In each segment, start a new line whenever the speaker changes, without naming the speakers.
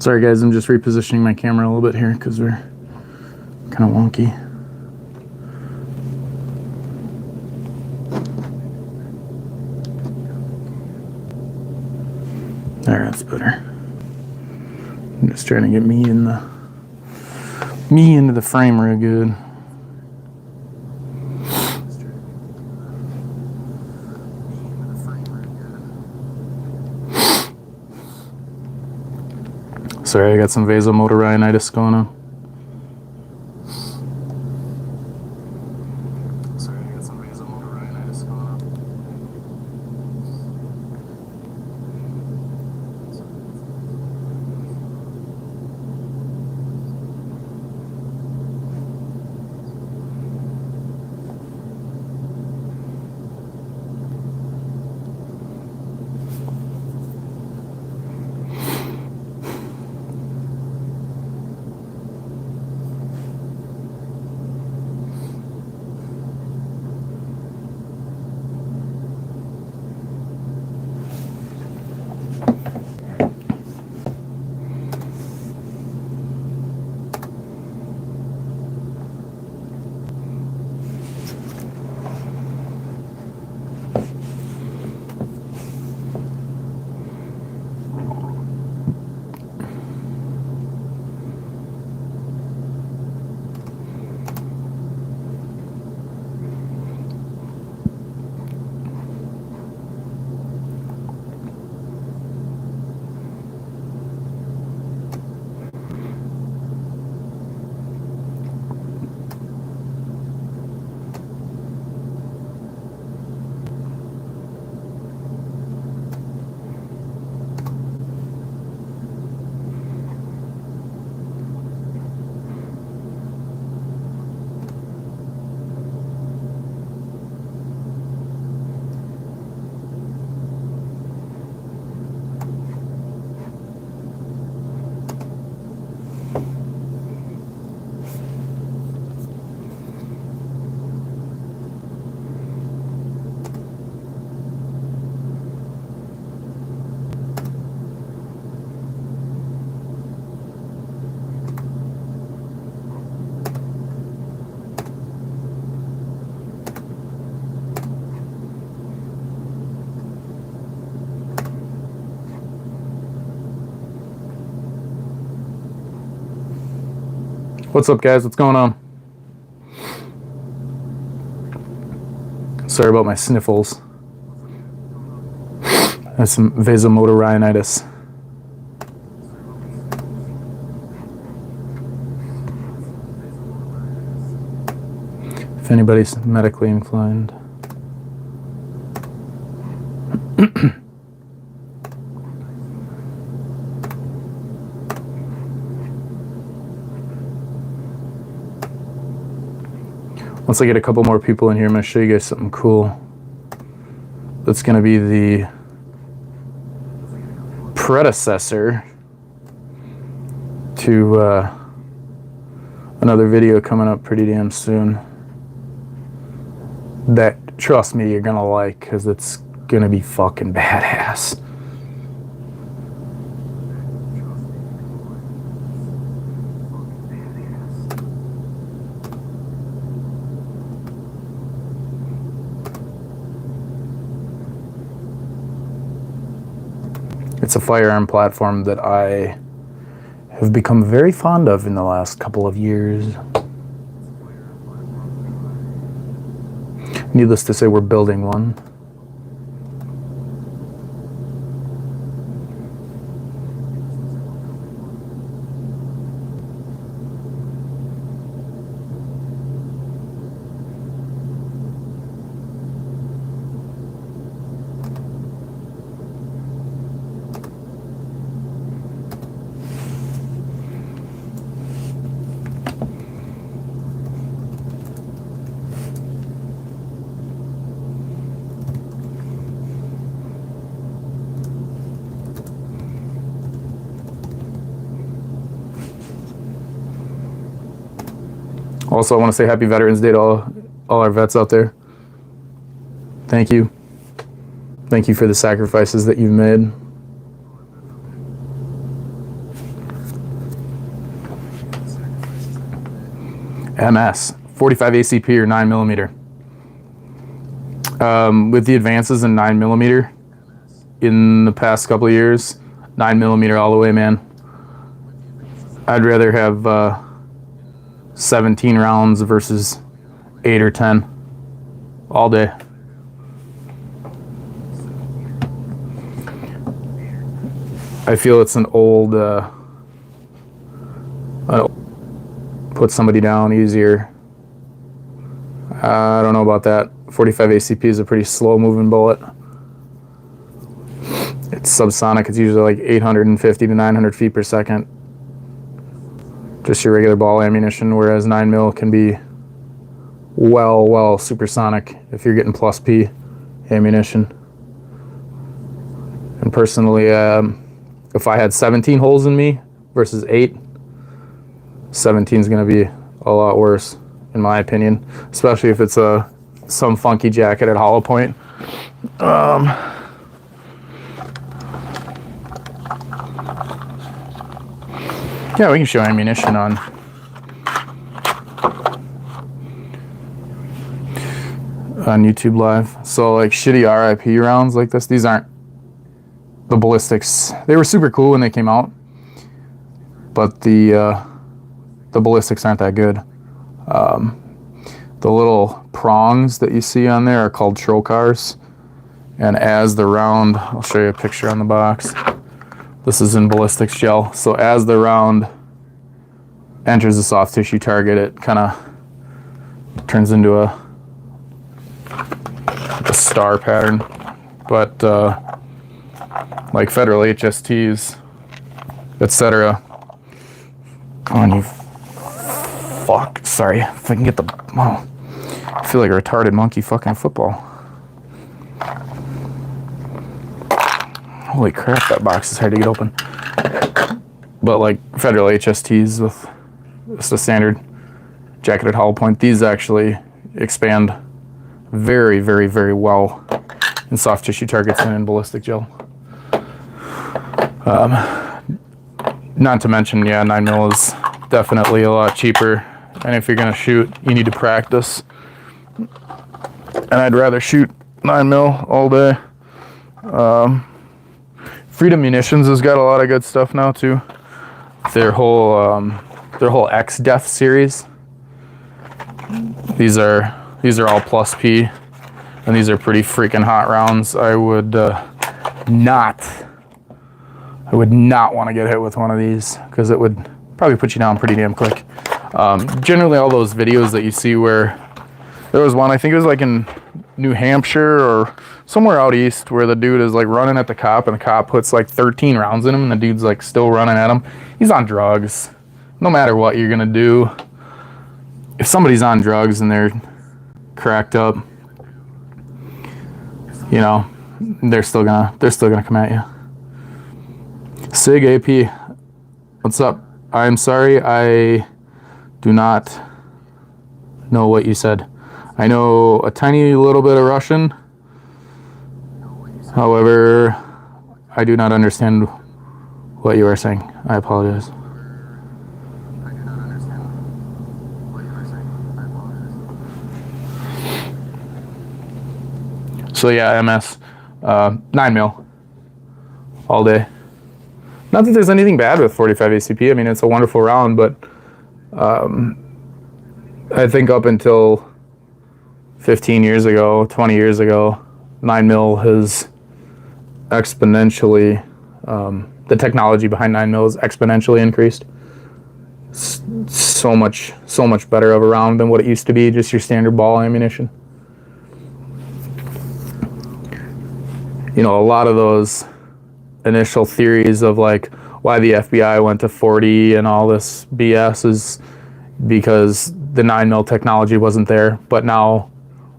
Sorry guys, I'm just repositioning my camera a little bit here because we're kind of wonky. There, that's better. I'm just trying to get me into the frame real good. Sorry, I got some vasomotor rhinitis going on. What's up guys, what's going on? Sorry about my sniffles. I have some vasomotor rhinitis. If anybody's medically inclined. Once I get a couple more people in here, I'm going to show you guys something cool. That's going to be the predecessor to another video coming up pretty damn soon. That, trust me, you're going to like, because it's going to be fucking badass. It's a firearm platform that I have become very fond of in the last couple of years. Needless to say, we're building one. Also, I want to say Happy Veterans Day to all our vets out there. Thank you. Thank you for the sacrifices that you've made. MS, 45 ACP or 9mm. With the advances in 9mm in the past couple of years, 9mm all the way, man. I'd rather have 17 rounds versus 8 or 10 all day. I feel it's an old, put somebody down easier. I don't know about that. 45 ACP is a pretty slow moving bullet. It's subsonic. It's usually like 850 to 900 feet per second. Just your regular ball ammunition, whereas 9mm can be well supersonic if you're getting plus P ammunition. And personally, if I had 17 holes in me versus 8, 17 is going to be a lot worse, in my opinion, especially if it's some funky jacket at hollow point. Yeah, we can show ammunition on YouTube Live. So like shitty RIP rounds like this, these aren't the ballistics. They were super cool when they came out, but the ballistics aren't that good. The little prongs that you see on there are called trocars, and as the round, I'll show you a picture on the box. This is in ballistics gel. So as the round enters the soft tissue target, it kind of turns into a star pattern. But like Federal HSTs, etc. On you, fuck. Sorry, if I can get the. Oh, I feel like a retarded monkey fucking football. Holy crap, that box is hard to get open. But like Federal HSTs with just a standard jacketed hollow point, these actually expand very well in soft tissue targets and in ballistic gel. Not to mention, yeah, 9mm is definitely a lot cheaper. And if you're gonna shoot, you need to practice. And I'd rather shoot 9mm all day. Freedom Munitions has got a lot of good stuff now too. Their whole X-Death series. These are all plus P, and these are pretty freaking hot rounds. I would not want to get hit with one of these because it would probably put you down pretty damn quick. Generally, all those videos that you see where there was one, I think it was like in New Hampshire or somewhere out east, where the dude is like running at the cop and the cop puts like 13 rounds in him and the dude's like still running at him. He's on drugs. No matter what you're gonna do, if somebody's on drugs and they're cracked up, you know, they're still gonna come at you. Sig AP, what's up? I'm sorry, I do not know what you said. I know a tiny little bit of Russian. However, I do not understand what you are saying. I apologize. So yeah, MS, 9mm, all day. Not that there's anything bad with 45 ACP. I mean, it's a wonderful round, but I think up until 15 years ago, 20 years ago, 9mm has exponentially, the technology behind 9mm has exponentially increased. So much better of a round than what it used to be, just your standard ball ammunition. You know, a lot of those initial theories of like why the FBI went to 40 and all this BS is because the 9mm technology wasn't there, but now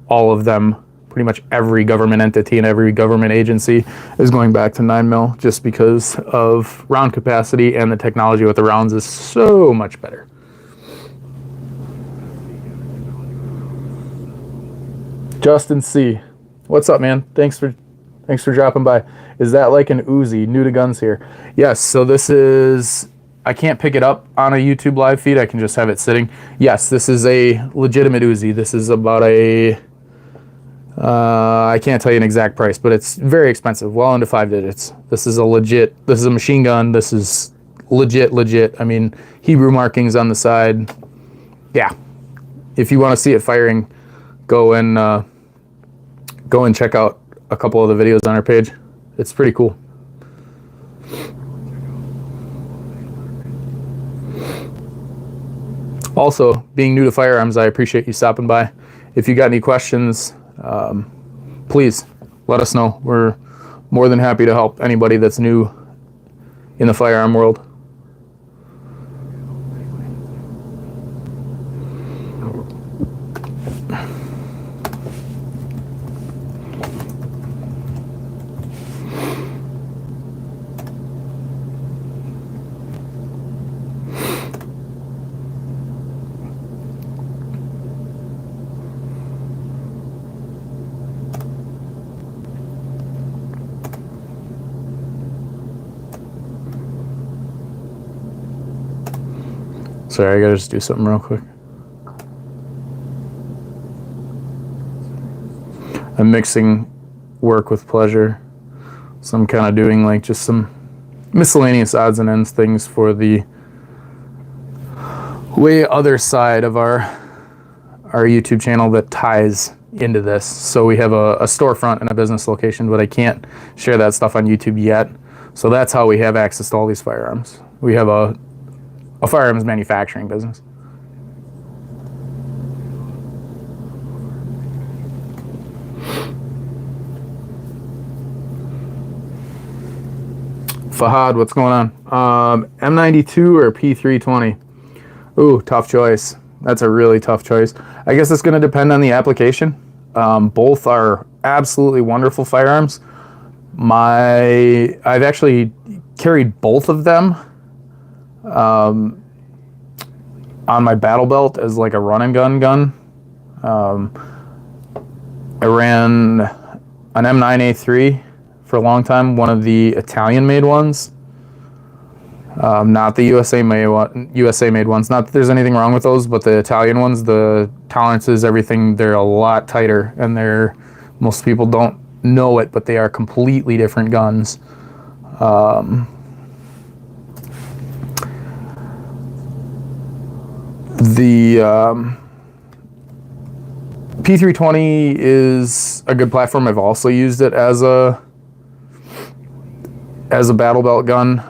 all of them, pretty much every government entity and every government agency is going back to 9mm just because of round capacity, and the technology with the rounds is so much better. Justin C, what's up, man? Thanks for dropping by. Is that like an Uzi? New to guns here. Yes, so this is I can't pick it up on a YouTube live feed. I can just have it sitting. Yes, this is a legitimate Uzi. This is about a, I can't tell you an exact price, but it's very expensive, well into 5 digits. This is a machine gun. This is legit. I mean, Hebrew markings on the side. Yeah. If you want to see it firing, go and check out a couple of the videos on our page. It's pretty cool. Also, being new to firearms, I appreciate you stopping by. If you got any questions, please let us know. We're more than happy to help anybody that's new in the firearm world. Sorry, I gotta just do something real quick. I'm mixing work with pleasure. So I'm kind of doing like just some miscellaneous odds and ends things for the way other side of our YouTube channel that ties into this. So we have a storefront and a business location, but I can't share that stuff on YouTube yet. So that's how we have access to all these firearms. We have a firearms manufacturing business. Fahad, what's going on? M92 or P320? Ooh, tough choice. That's a really tough choice. I guess it's going to depend on the application. Both are absolutely wonderful firearms. I've actually carried both of them on my battle belt as like a run and gun. I ran an M9A3 for a long time, one of the Italian made ones, not the USA made ones. Not that there's anything wrong with those, but the Italian ones, the tolerances, everything, they're a lot tighter, and most people don't know it, but they are completely different guns. The P320 is a good platform. I've also used it as a battle belt gun.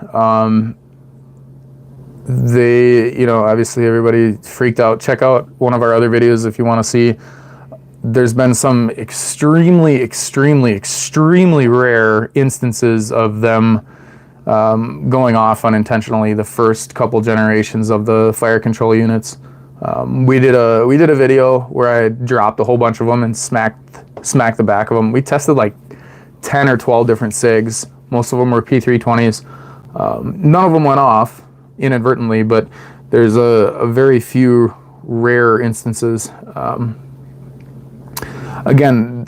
Obviously everybody freaked out. Check out one of our other videos if you want to see. There's been some extremely rare instances of them going off unintentionally the first couple generations of the fire control units. We did a video where I dropped a whole bunch of them and smacked the back of them. We tested like 10 or 12 different SIGs. Most of them were P320s. None of them went off inadvertently, but there's a very few rare instances. Again,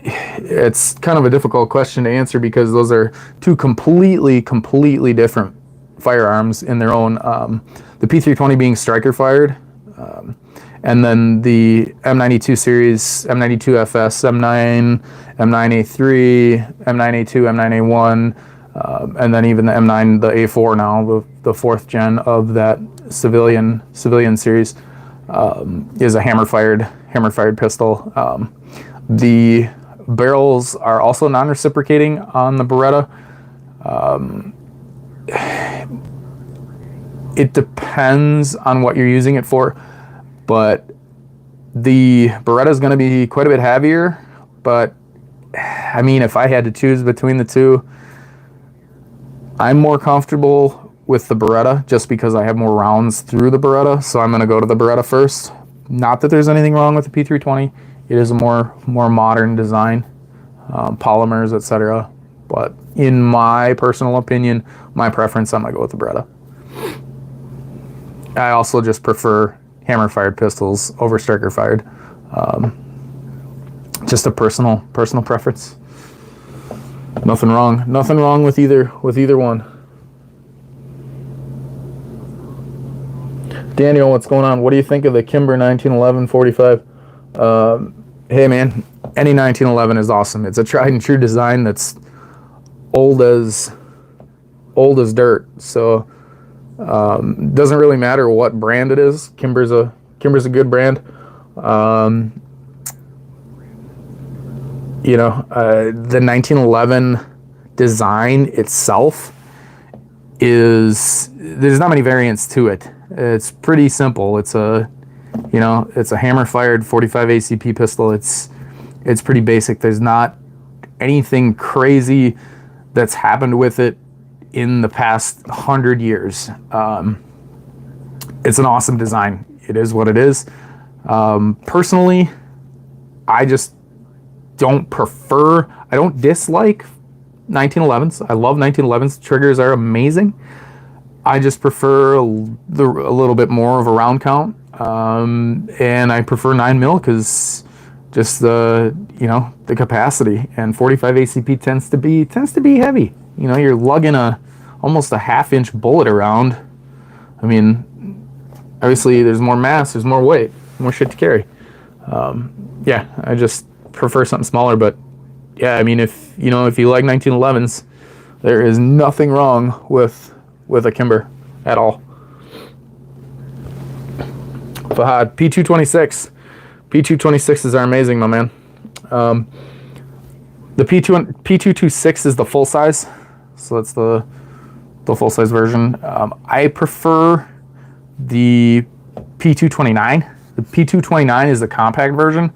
it's kind of a difficult question to answer because those are two completely different firearms in their own. The P320 being striker fired, and then the M92 series, M92 FS, M9, M9A3, M9A2, M9A1, and then even the M9, the A4 now, the fourth gen of that civilian series, is a hammer fired pistol. The barrels are also non-reciprocating on the Beretta. It depends on what you're using it for, but the Beretta is going to be quite a bit heavier. But I mean, if I had to choose between the two, I'm more comfortable with the Beretta just because I have more rounds through the Beretta, so I'm going to go to the Beretta first. Not that there's anything wrong with the P320. It is a more modern design, polymers, etc. But in my personal opinion, my preference, I'm going to go with the Beretta. I also just prefer hammer-fired pistols over striker-fired. Just a personal preference. Nothing wrong with either one. Daniel, what's going on? What do you think of the Kimber 1911 45? Hey man, any 1911 is awesome. It's a tried and true design that's old as dirt. So doesn't really matter what brand it is. Kimber's a good brand. You know, the 1911 design itself there's not many variants to it. It's pretty simple. It's a hammer fired 45 ACP pistol. It's pretty basic. There's not anything crazy that's happened with it in the past 100 years. It's an awesome design. It is what it is. Personally, I just don't dislike 1911s. I love 1911s. Triggers are amazing. I just prefer a little bit more of a round count. And I prefer 9mm because just the capacity, and 45 ACP tends to be heavy. You know, you're lugging almost a half-inch bullet around. I mean, obviously there's more mass, there's more weight, more shit to carry. Yeah, I just prefer something smaller, but yeah, I mean, if you like 1911s, there is nothing wrong with a Kimber at all. Fahad, P226. P226s are amazing, my man. The P226 is the full size, so that's the full size version. I prefer the P229. The P229 is the compact version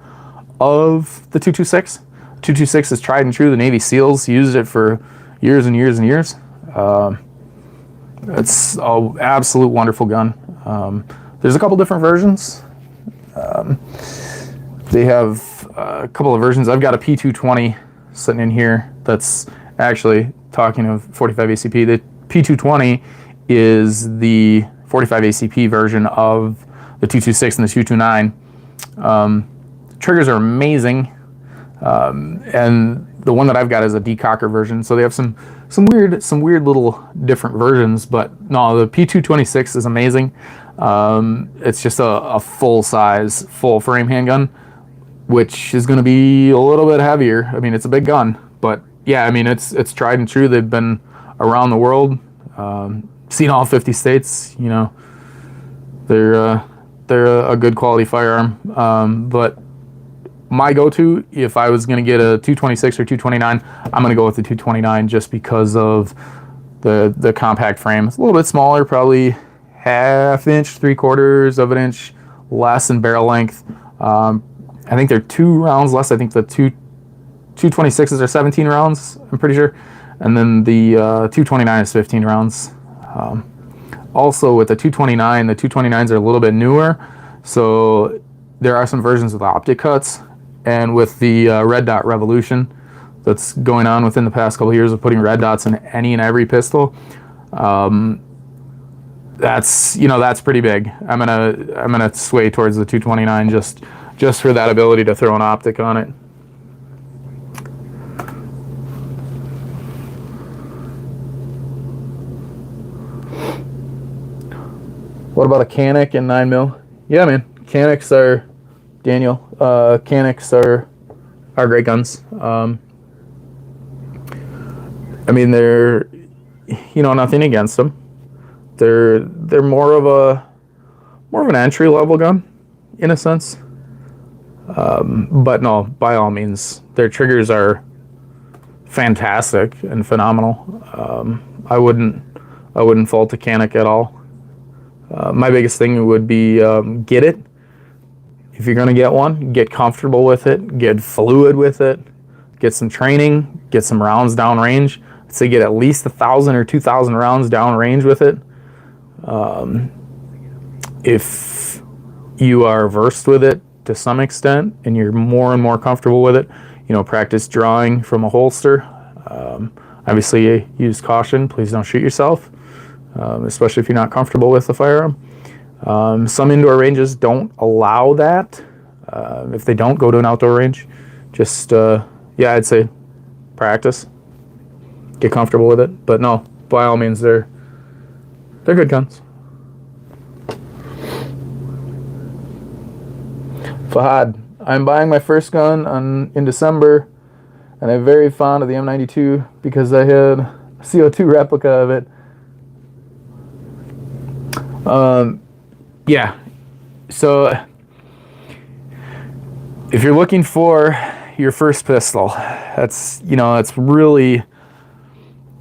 of the 226. 226 is tried and true. The Navy SEALs used it for years and years and years. It's an absolute wonderful gun. There's a couple different versions. They have a couple of versions. I've got a P220 sitting in here that's actually, talking of 45 ACP, the P220 is the 45 ACP version of the 226 and the 229. Triggers are amazing. And the one that I've got is a decocker version, so they have some weird little different versions. But no, the P226 is amazing. It's just a full size, full frame handgun, which is going to be a little bit heavier. I mean, it's a big gun, but yeah, I mean, it's tried and true. They've been around the world, seen all 50 states. You know, they're a good quality firearm. But my go-to, if I was going to get a 226 or 229, I'm going to go with the 229 just because of the compact frame. It's a little bit smaller, probably half inch, 3/4 of an inch less in barrel length. I think they're 2 rounds less. I think the 226s are 17 rounds, I'm pretty sure. And then the 229 is 15 rounds. Also with the 229, the 229s are a little bit newer. So there are some versions with optic cuts. And with the red dot revolution that's going on within the past couple of years of putting red dots in any and every pistol, that's pretty big. I'm gonna sway towards the 229 just for that ability to throw an optic on it. What about a Canik and 9mm? Yeah, man, Caniks are, Daniel, Caniks are great guns. I mean, they're, nothing against them. They're more of an entry level gun, in a sense. But no, by all means, their triggers are fantastic and phenomenal. I wouldn't fault the Canik at all. My biggest thing would be get it. If you're going to get one, get comfortable with it, get fluid with it, get some training, get some rounds downrange. I'd say get at least 1,000 or 2,000 rounds downrange with it. If you are versed with it to some extent and you're more and more comfortable with it, practice drawing from a holster. Obviously, use caution. Please don't shoot yourself, especially if you're not comfortable with the firearm. Some indoor ranges don't allow that. If they don't, go to an outdoor range. Just, I'd say practice. Get comfortable with it. But no, by all means, they're good guns. Fahad, I'm buying my first gun in December, and I'm very fond of the M92 because I had a CO2 replica of it. Yeah, so if you're looking for your first pistol, that's, you know, it's really,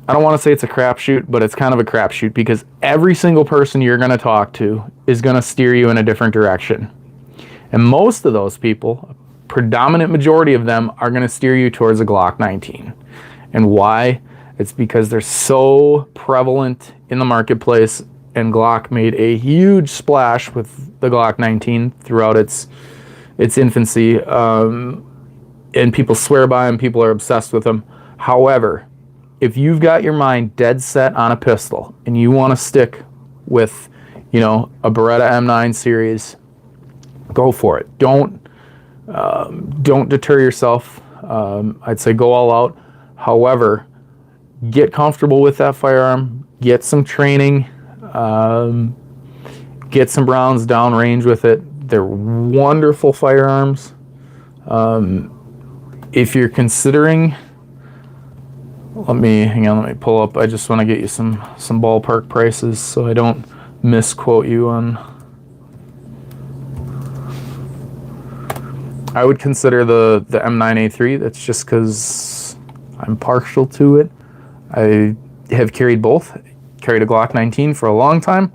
I don't want to say it's a crapshoot, but it's kind of a crapshoot because every single person you're going to talk to is going to steer you in a different direction. And most of those people, a predominant majority of them, are going to steer you towards a Glock 19. And why? It's because they're so prevalent in the marketplace, and Glock made a huge splash with the Glock 19 throughout its infancy. And people swear by them, people are obsessed with them. However, if you've got your mind dead set on a pistol and you want to stick with, you know, a Beretta M9 series, go for it. Don't deter yourself. I'd say go all out. However, get comfortable with that firearm, get some training, get some rounds downrange with it. They're wonderful firearms. If you're considering, let me pull up. I just want to get you some ballpark prices so I don't misquote you on. I would consider the M9A3. That's just because I'm partial to it. I have carried both. Carried a Glock 19 for a long time,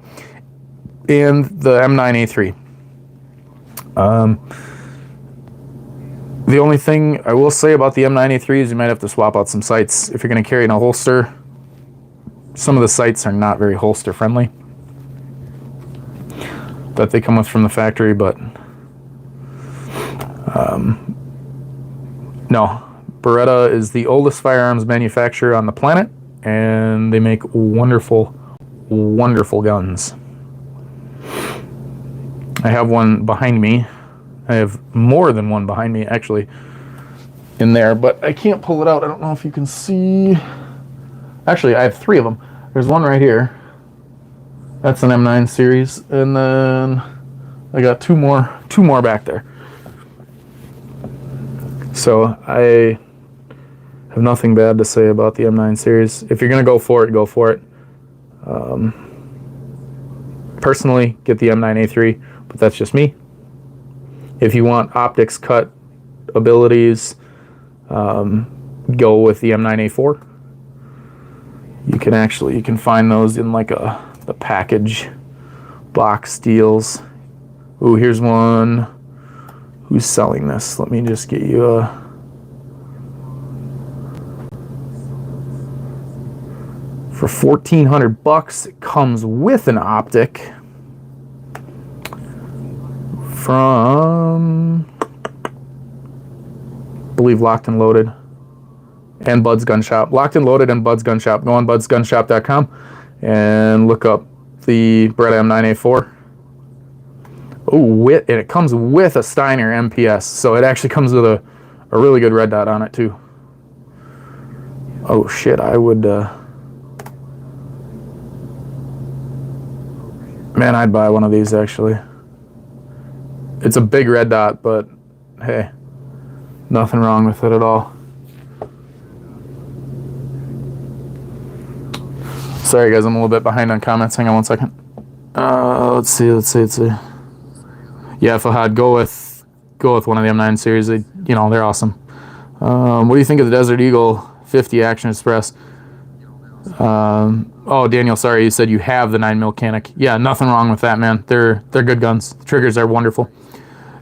and the M9A3. The only thing I will say about the M9A3 is you might have to swap out some sights if you're going to carry it in a holster. Some of the sights are not very holster friendly that they come with from the factory, but no, Beretta is the oldest firearms manufacturer on the planet, and they make wonderful, wonderful guns. I have one behind me. I have more than one behind me, actually, in there, but I can't pull it out. I don't know if you can see. Actually, I have three of them. There's one right here. That's an M9 series, and then I got two more back there. So I have nothing bad to say about the M9 series. If you're gonna go for it, go for it. Personally, get the M9A3, but that's just me. If you want optics cut abilities, go with the M9A4. You can find those in like the package box deals. Ooh, here's one. Who's selling this? Let me just get you a. For $1,400, it comes with an optic from, I believe, Locked and Loaded and Bud's Gun Shop. Locked and Loaded and Bud's Gun Shop. Go on budsgunshop.com and look up the Beretta M9A4. Oh, and it comes with a Steiner MPS, so it actually comes with a really good red dot on it too. Oh shit, I would, man, I'd buy one of these actually. It's a big red dot, but hey, nothing wrong with it at all. Sorry guys, I'm a little bit behind on comments. Hang on one second. Let's see. Yeah, Fahad, go with one of the M9 series. They're awesome. What do you think of the Desert Eagle 50 Action Express? Oh, Daniel, sorry, you said you have the 9mm Canik. Yeah, nothing wrong with that, man. They're good guns. The triggers are wonderful.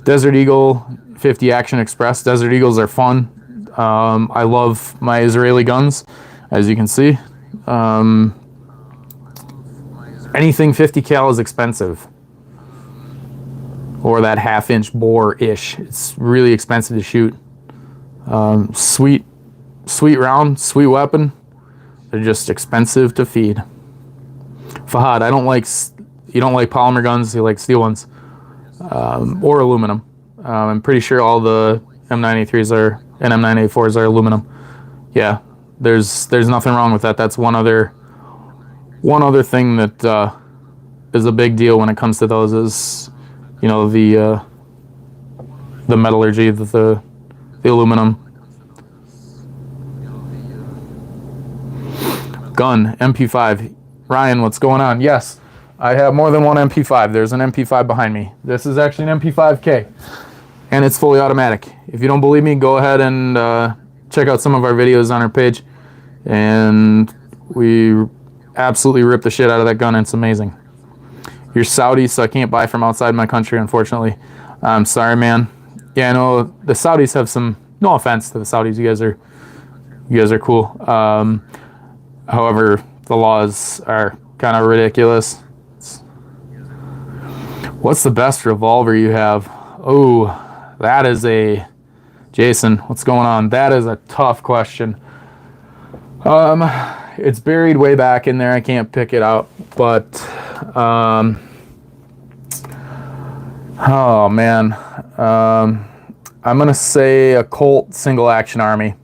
Desert Eagle 50 Action Express. Desert Eagles are fun. I love my Israeli guns, as you can see. Anything 50 cal is expensive. Or that half-inch bore-ish. It's really expensive to shoot. Sweet round, sweet weapon. They're just expensive to feed. Fahad, you don't like polymer guns, you like steel ones. Or aluminum. I'm pretty sure all the M9A3s and M9A4s are aluminum. Yeah, there's nothing wrong with that. That's one other thing that is a big deal when it comes to those is, the the metallurgy, the aluminum. Gun, MP5. Ryan, what's going on? Yes, I have more than one MP5. There's an MP5 behind me. This is actually an MP5K, and it's fully automatic. If you don't believe me, go ahead and check out some of our videos on our page, and we absolutely rip the shit out of that gun. It's amazing. You're Saudi, so I can't buy from outside my country, unfortunately. I'm sorry, man. Yeah, I know the Saudis have some, no offense to the Saudis, you guys are cool. However, the laws are kind of ridiculous. What's the best revolver you have? Oh, that is a... Jason, what's going on? That is a tough question. It's buried way back in there. I can't pick it out, but oh man, I'm gonna say a Colt single action army,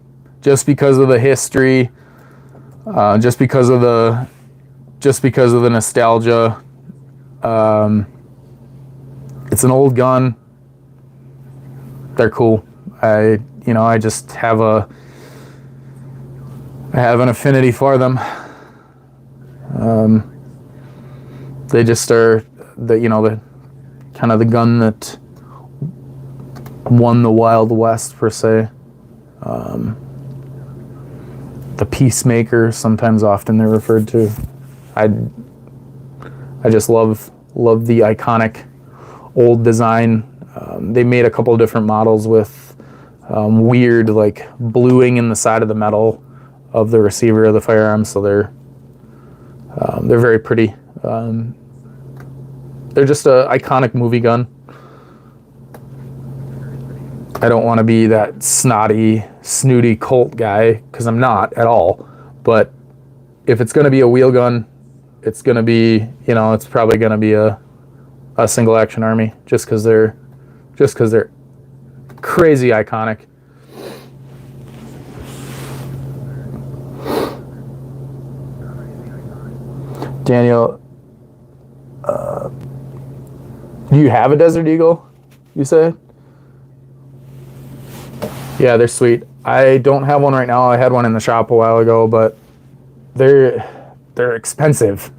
just because of the history, just because of the nostalgia. It's an old gun. They're cool. I just have I have an affinity for them. They just are the kind of the gun that won the Wild West, per se. The Peacemaker, often they're referred to. I just love the iconic old design. They made a couple of different models with weird like bluing in the side of the metal of the receiver of the firearms, so they're very pretty. They're just a iconic movie gun. I don't want to be that snooty Colt guy, because I'm not at all. But if it's going to be a wheel gun, it's going to be, it's probably going to be a single action army, just because they're crazy iconic. Daniel, do you have a Desert Eagle, you say? Yeah, they're sweet. I don't have one right now. I had one in the shop a while ago, but they're expensive,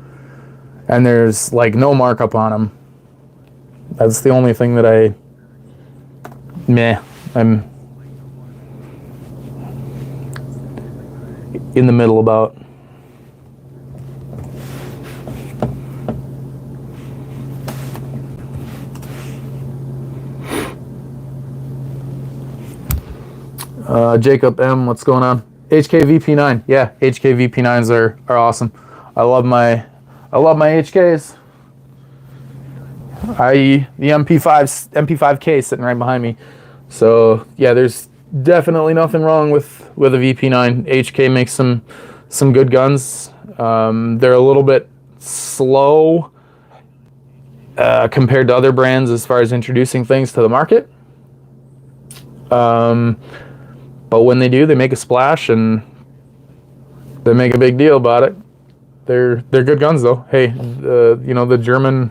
and there's like no markup on them. That's the only thing that I'm in the middle about. Jacob M, what's going on? HK VP9, yeah, HK VP9s are awesome. I love my HKs. The MP5K sitting right behind me. So yeah, there's definitely nothing wrong with a VP9. HK makes some good guns. They're a little bit slow compared to other brands as far as introducing things to the market. But when they do, they make a splash and they make a big deal about it. They're good guns though. Hey, the German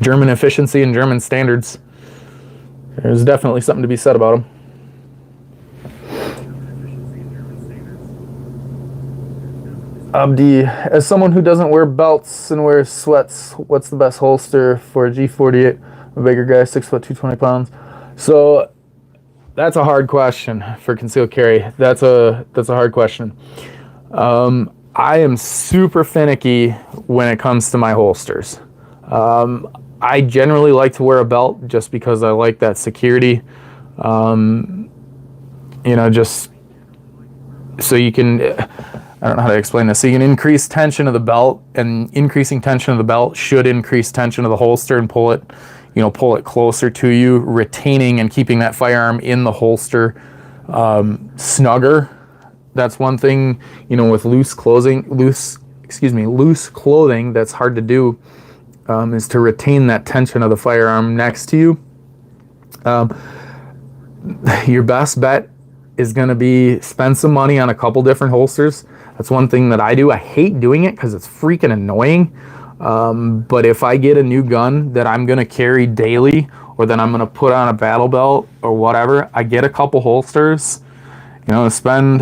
efficiency and German standards, there's definitely something to be said about them. Abdi, as someone who doesn't wear belts and wears sweats, what's the best holster for a G48? A bigger guy, 6 foot, 220 pounds. So that's a hard question for concealed carry. That's a hard question. I am super finicky when it comes to my holsters. I generally like to wear a belt just because I like that security. Just so you can, I don't know how to explain this. So you can increase tension of the belt, and increasing tension of the belt should increase tension of the holster and pull it closer to you, retaining and keeping that firearm in the holster snugger. That's one thing, with loose clothing, that's hard to do, is to retain that tension of the firearm next to you. Your best bet is going to be spend some money on a couple different holsters. That's one thing that I do. I hate doing it because it's freaking annoying. But if I get a new gun that I'm going to carry daily, or that I'm going to put on a battle belt or whatever, I get a couple holsters, you know, spend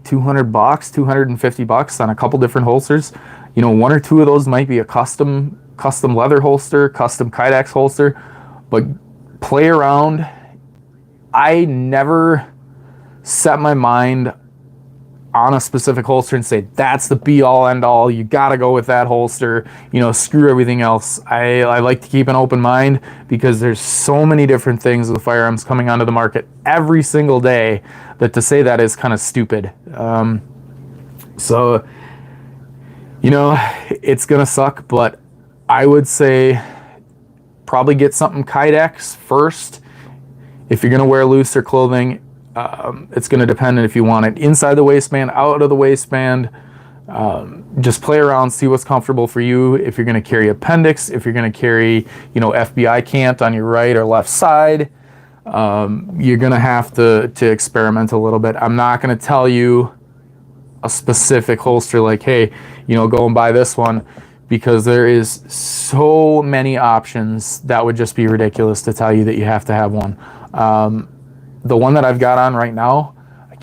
$200, $250 on a couple different holsters. You know, one or two of those might be a custom leather holster, custom Kydex holster, but play around. I never set my mind on a specific holster and say that's the be all end all, you gotta go with that holster, you know, screw everything else. I like to keep an open mind, because there's so many different things with firearms coming onto the market every single day that to say that is kind of stupid. So, you know, it's gonna suck, but I would say probably get something Kydex first if you're gonna wear looser clothing. It's going to depend on if you want it inside the waistband, out of the waistband. Just play around, see what's comfortable for you. If you're going to carry appendix, if you're going to carry, you know, FBI cant on your right or left side, you're going to have to experiment a little bit. I'm not going to tell you a specific holster like, hey, you know, go and buy this one, because there is so many options that would just be ridiculous to tell you that you have to have one. The one that I've got on right now,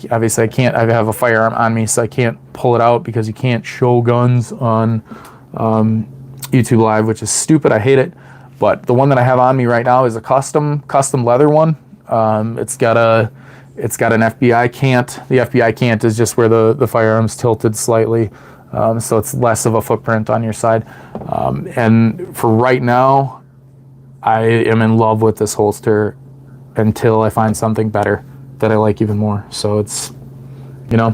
obviously I have a firearm on me, so I can't pull it out because you can't show guns on YouTube Live, which is stupid. I hate it. But the one that I have on me right now is a custom leather one. It's got an FBI cant. The FBI cant is just where the firearm's tilted slightly, so it's less of a footprint on your side. And for right now, I am in love with this holster until I find something better that I like even more. So it's, you know.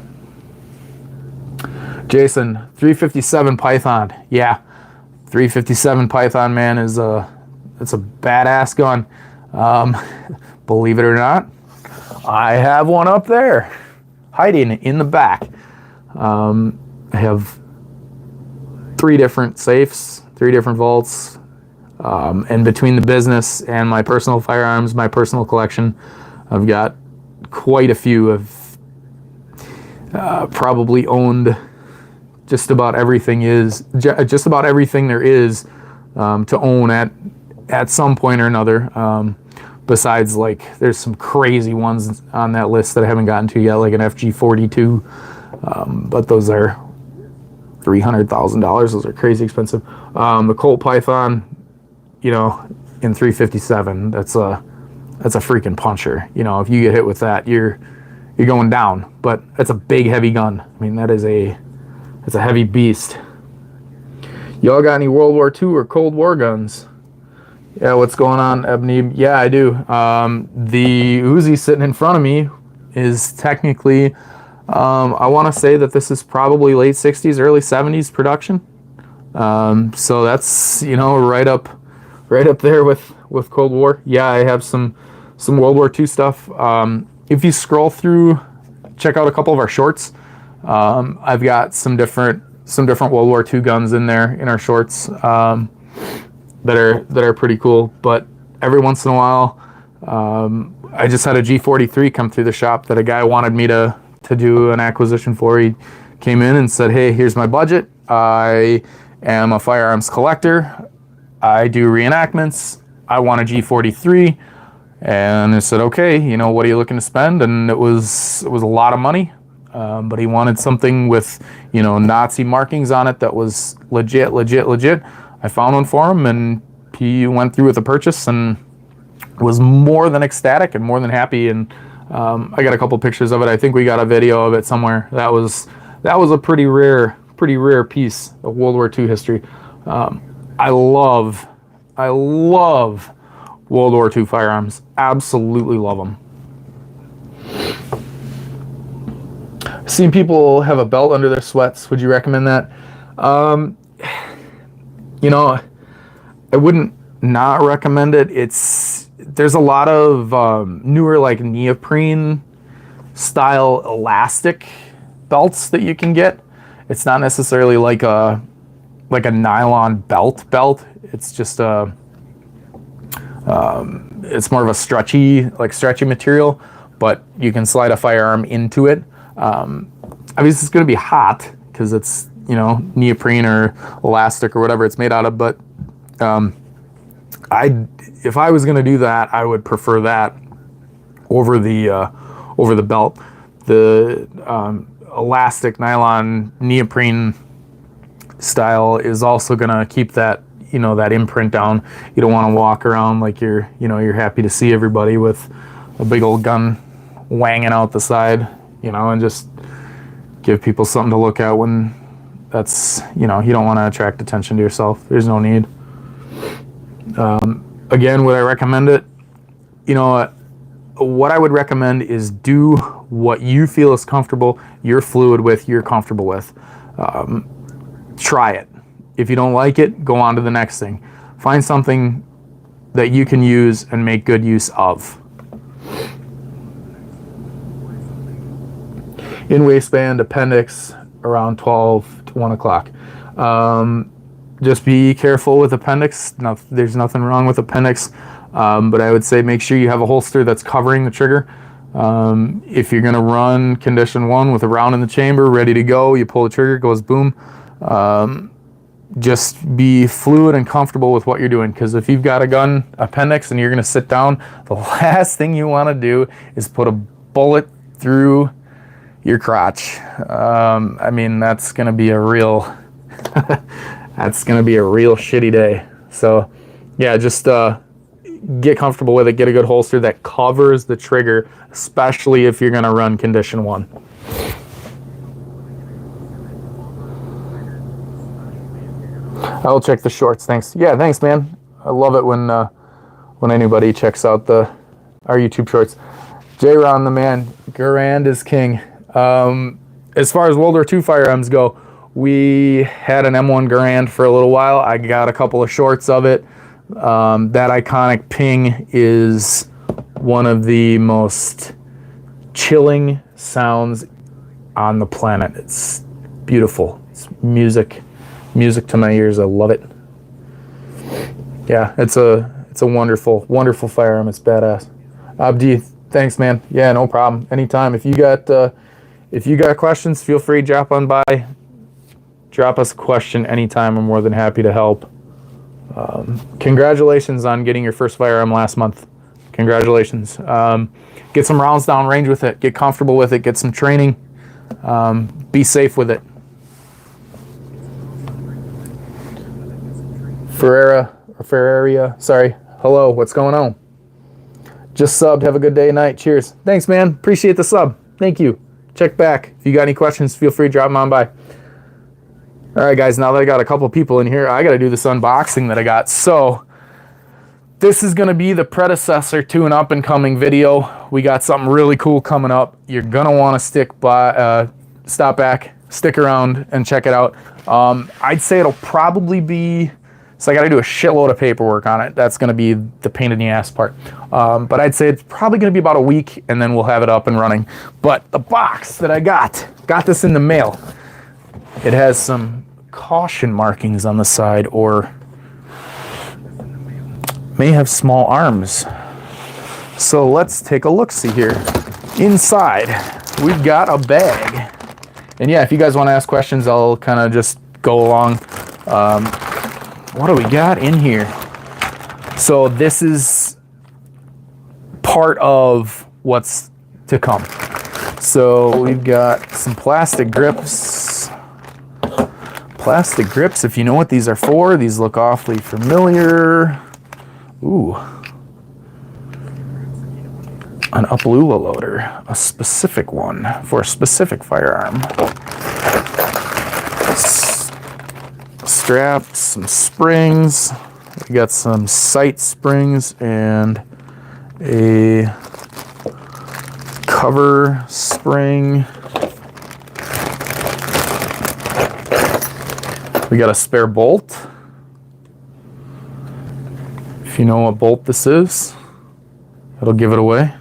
Jason, 357 Python. Yeah, 357 Python, man, it's a badass gun. Believe it or not, I have one up there, hiding in the back. I have 3 different safes, 3 different vaults. And between the business and my personal firearms, my personal collection, I've got quite a few. I've probably owned just about everything there is to own at some point or another. Besides, like, there's some crazy ones on that list that I haven't gotten to yet, like an FG42, but those are $300,000. Those are crazy expensive. The Colt Python, you know, in 357, that's a freaking puncher. You know, if you get hit with that, you're going down. But it's a big, heavy gun. I mean, it's a heavy beast. Y'all got any World War II or Cold War guns? Yeah, what's going on, Ebony? Yeah, I do. The Uzi sitting in front of me is technically, I want to say that this is probably late 60s, early 70s production. So that's, you know, right up there with Cold War. Yeah, I have some World War II stuff. If you scroll through, check out a couple of our shorts. I've got some different World War II guns in there in our shorts that are pretty cool. But every once in a while, I just had a G43 come through the shop that a guy wanted me to do an acquisition for. He came in and said, "Hey, here's my budget. I am a firearms collector. I do reenactments. I want a G43." And I said, "Okay, you know, what are you looking to spend?" And it was a lot of money, but he wanted something with, you know, Nazi markings on it that was legit. I found one for him, and he went through with the purchase and was more than ecstatic and more than happy. And I got a couple pictures of it. I think we got a video of it somewhere. That was a pretty rare piece of World War II history. I love World War II firearms. Absolutely love them. I've seen people have a belt under their sweats. Would you recommend that? You know, I wouldn't not recommend it. There's a lot of newer, like, neoprene style elastic belts that you can get. It's not necessarily like a nylon belt. It's just it's more of a stretchy material, but you can slide a firearm into it. Obviously it's going to be hot because it's, you know, neoprene or elastic or whatever it's made out of, but if I was going to do that, I would prefer that over the belt. The elastic nylon neoprene style is also going to keep that, you know, that imprint down. You don't want to walk around like you're, you know, you're happy to see everybody with a big old gun wanging out the side, you know, and just give people something to look at when that's, you know, you don't want to attract attention to yourself. There's no need. Again, would I recommend it? You know, what I would recommend is do what you feel is comfortable, you're fluid with, you're comfortable with. Try it. If you don't like it, go on to the next thing. Find something that you can use and make good use of. In waistband, appendix, around 12 to 1 o'clock. Just be careful with appendix. No, there's nothing wrong with appendix, but I would say make sure you have a holster that's covering the trigger. If you're gonna run condition 1 with a round in the chamber, ready to go, you pull the trigger, it goes boom. Just be fluid and comfortable with what you're doing, because if you've got a gun appendix and you're gonna sit down, the last thing you wanna do is put a bullet through your crotch. I mean, that's gonna be a real that's gonna be a real shitty day. So yeah, just get comfortable with it. Get a good holster that covers the trigger, especially if you're gonna run condition 1. I'll check the shorts, thanks. Yeah, thanks, man. I love it when anybody checks out our YouTube shorts. J-Ron, the man, Garand is king. As far as World War II firearms go, we had an M1 Garand for a little while. I got a couple of shorts of it. That iconic ping is one of the most chilling sounds on the planet. It's beautiful. It's music to my ears. I love it. Yeah, it's a wonderful firearm. It's badass. Abdi, thanks, man. Yeah, no problem. Anytime. If you got questions, feel free to drop on by. Drop us a question anytime. I'm more than happy to help. Congratulations on getting your first firearm last month. Congratulations. Get some rounds down range with it. Get comfortable with it. Get some training. Be safe with it. Ferraria, sorry. Hello, what's going on? Just subbed. Have a good day and night. Cheers. Thanks, man. Appreciate the sub. Thank you. Check back. If you got any questions, feel free to drop them on by. All right, guys, now that I got a couple people in here, I got to do this unboxing that I got. So this is going to be the predecessor to an up-and-coming video. We got something really cool coming up. You're going to want to stop back, stick around, and check it out. I'd say it'll probably be... So I got to do a shitload of paperwork on it. That's going to be the pain in the ass part. But I'd say it's probably going to be about a week, and then we'll have it up and running. But the box that I got this in the mail. It has some caution markings on the side, or may have small arms. So let's take a look-see here. Inside, we've got a bag. And yeah, if you guys want to ask questions, I'll kind of just go along. What do we got in here? So this is part of what's to come. So we've got some plastic grips. Plastic grips, if you know what these are for, these look awfully familiar. Ooh. An Upalula loader, a specific one for a specific firearm. Straps, some springs. We got some sight springs and a cover spring. We got a spare bolt. If you know what bolt this is, that'll give it away.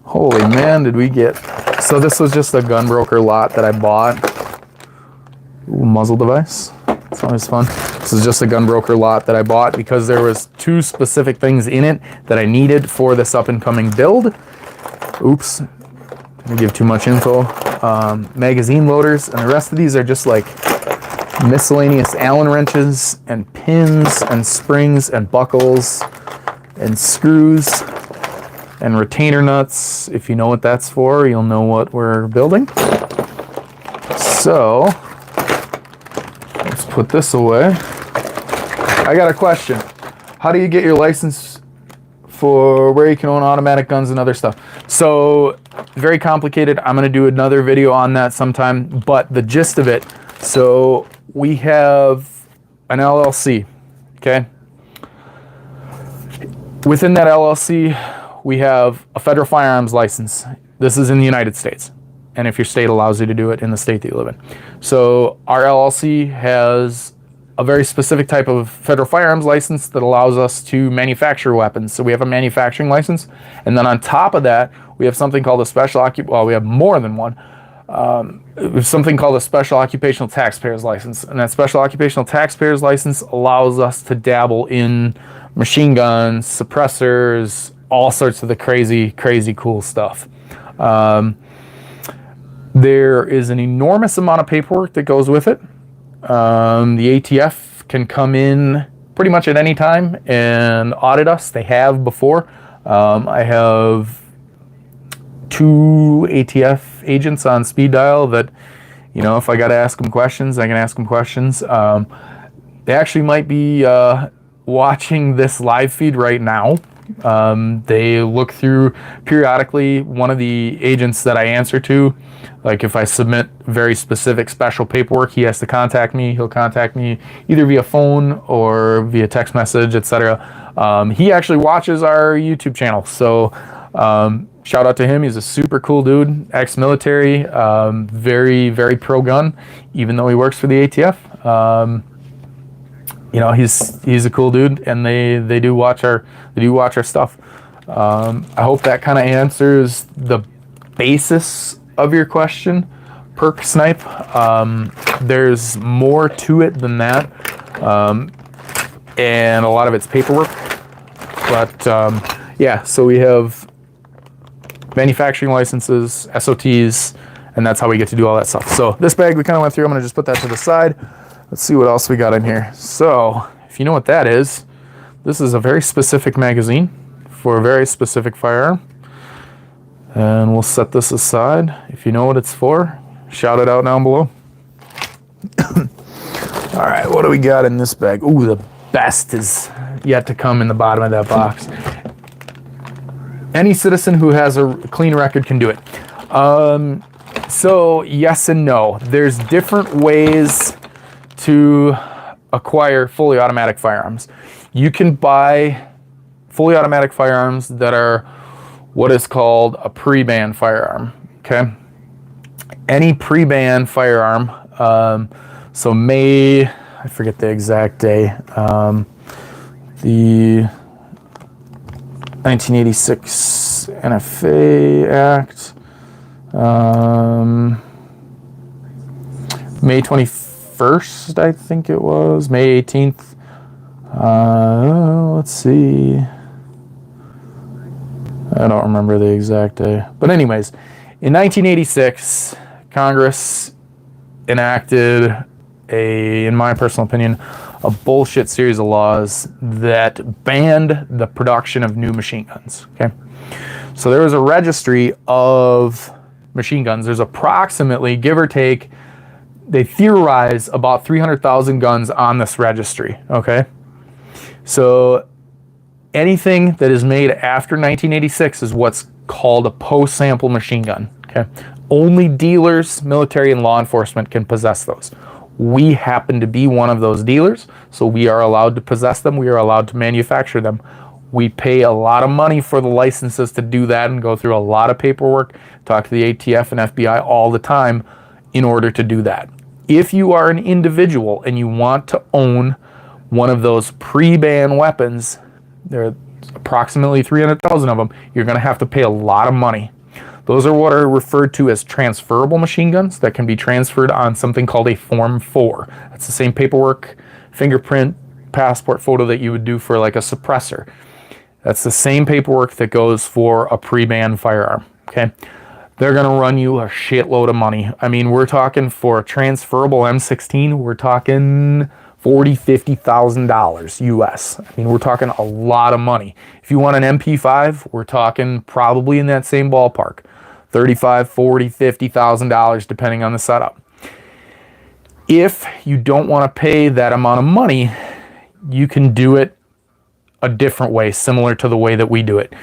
Holy man, did we get... So this was just a GunBroker lot that I bought. Ooh, muzzle device. It's always fun. This is just a GunBroker lot that I bought because there was 2 specific things in it that I needed for this up-and-coming build. Oops. Didn't give too much info. Magazine loaders, and the rest of these are just like miscellaneous Allen wrenches and pins and springs and buckles and screws and retainer nuts. If you know what that's for, you'll know what we're building. So let's put this away. I got a question. How do you get your license for where you can own automatic guns and other stuff? So very complicated. I'm going to do another video on that sometime, but the gist of it, so we have an LLC, okay? Within that LLC, we have a federal firearms license. This is in the United States, and if your state allows you to do it in the state that you live in. So our LLC has a very specific type of federal firearms license that allows us to manufacture weapons. So we have a manufacturing license, and then on top of that, we have something called a special well, we have more than one. Something called a special occupational taxpayer's license, and that special occupational taxpayer's license allows us to dabble in machine guns, suppressors, all sorts of the crazy cool stuff. There is an enormous amount of paperwork that goes with it. The ATF can come in pretty much at any time and audit us. They have before. I have 2 ATF agents on speed dial that, you know, if I got to ask them questions, I can ask them questions. They actually might be watching this live feed right now. They look through periodically. One of the agents that I answer to, like if I submit very specific special paperwork, he has to contact me. He'll contact me either via phone or via text message, etc. He actually watches our YouTube channel, so shout out to him. He's a super cool dude, ex-military, very pro gun, even though he works for the ATF. You know, he's a cool dude, and they do watch our stuff. I hope that kind of answers the basis of your question, Perk Snipe. There's more to it than that, and a lot of it's paperwork. But yeah, so we have manufacturing licenses, SOTs, and that's how we get to do all that stuff. So this bag we kind of went through. I'm gonna just put that to the side. Let's see what else we got in here. So if you know what that is, this is a very specific magazine for a very specific firearm. And we'll set this aside. If you know what it's for, shout it out down below. All right, what do we got in this bag? Ooh, the best is yet to come in the bottom of that box. Any citizen who has a clean record can do it. So yes and no. There's different ways to acquire fully automatic firearms. You can buy fully automatic firearms that are what is called a pre-ban firearm, okay? Any pre-ban firearm, so I forget the exact day, the 1986 NFA Act, May 21st, I think it was, May 18th. Let's see. I don't remember the exact day. But anyways, in 1986, Congress enacted in my personal opinion, a bullshit series of laws that banned the production of new machine guns, okay? So there was a registry of machine guns. There's approximately, give or take, they theorize about 300,000 guns on this registry, okay? So anything that is made after 1986 is what's called a post-sample machine gun, okay? Only dealers, military, and law enforcement can possess those. We happen to be one of those dealers, so we are allowed to possess them. We are allowed to manufacture them. We pay a lot of money for the licenses to do that and go through a lot of paperwork, talk to the ATF and FBI all the time in order to do that. If you are an individual and you want to own one of those pre-ban weapons, there are approximately 300,000 of them, you're going to have to pay a lot of money. Those are what are referred to as transferable machine guns that can be transferred on something called a Form 4. That's the same paperwork, fingerprint, passport photo that you would do for like a suppressor. That's the same paperwork that goes for a pre-ban firearm, okay? they're going to run you a shitload of money. I mean, we're talking for a transferable M16, we're talking $40,000-$50,000 US. I mean, we're talking a lot of money. If you want an MP5, we're talking probably in that same ballpark. $35,000, $40,000, $50,000 depending on the setup. If you don't want to pay that amount of money, you can do it a different way, similar to the way that we do it.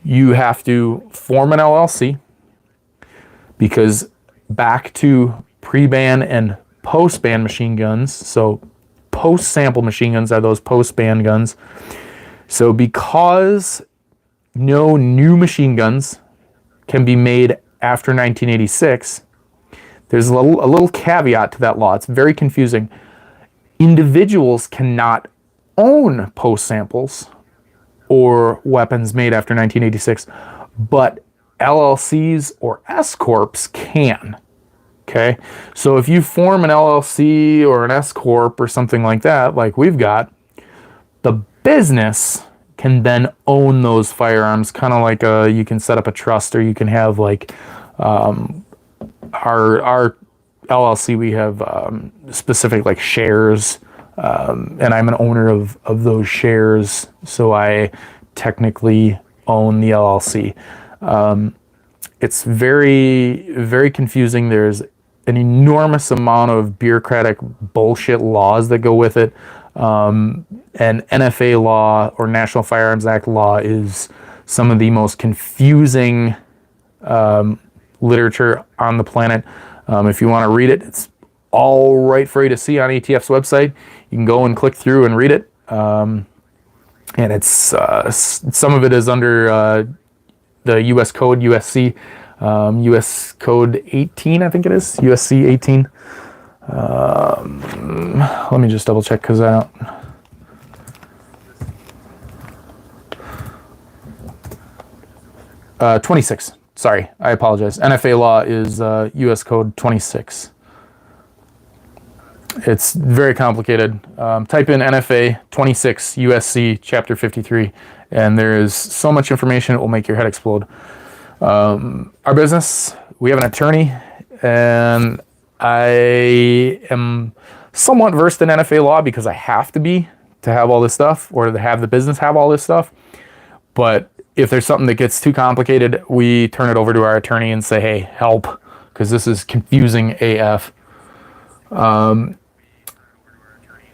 You have to form an LLC, because back to pre-ban and post-ban machine guns, so post-sample machine guns are those post-ban guns. So because no new machine guns can be made after 1986, there's a little caveat to that law. It's very confusing. Individuals cannot own post-samples or weapons made after 1986, but LLCs or S-Corps can. Okay, so if you form an LLC or an S-Corp or something like that, like we've got, the business can then own those firearms, kind of like you can set up a trust, or you can have like our LLC, we have specific like shares, and I'm an owner of those shares, so I technically own the LLC. It's very, very confusing. There's an enormous amount of bureaucratic bullshit laws that go with it. And NFA law, or National Firearms Act law, is some of the most confusing literature on the planet. If you want to read it, it's all right for you to see on ATF's website. You can go and click through and read it. And it's some of it is under the U.S. Code, USC, U.S. Code 18, I think it is, USC 18. Let me just double check, because I don't... 26, sorry, I apologize. NFA law is U.S. Code 26. It's very complicated. Type in NFA 26 USC Chapter 53, and there is so much information it will make your head explode. Our business, we have an attorney, and I am somewhat versed in NFA law because I have to be to have all this stuff, or to have the business have all this stuff. But if there's something that gets too complicated, we turn it over to our attorney and say, hey, help, because this is confusing AF.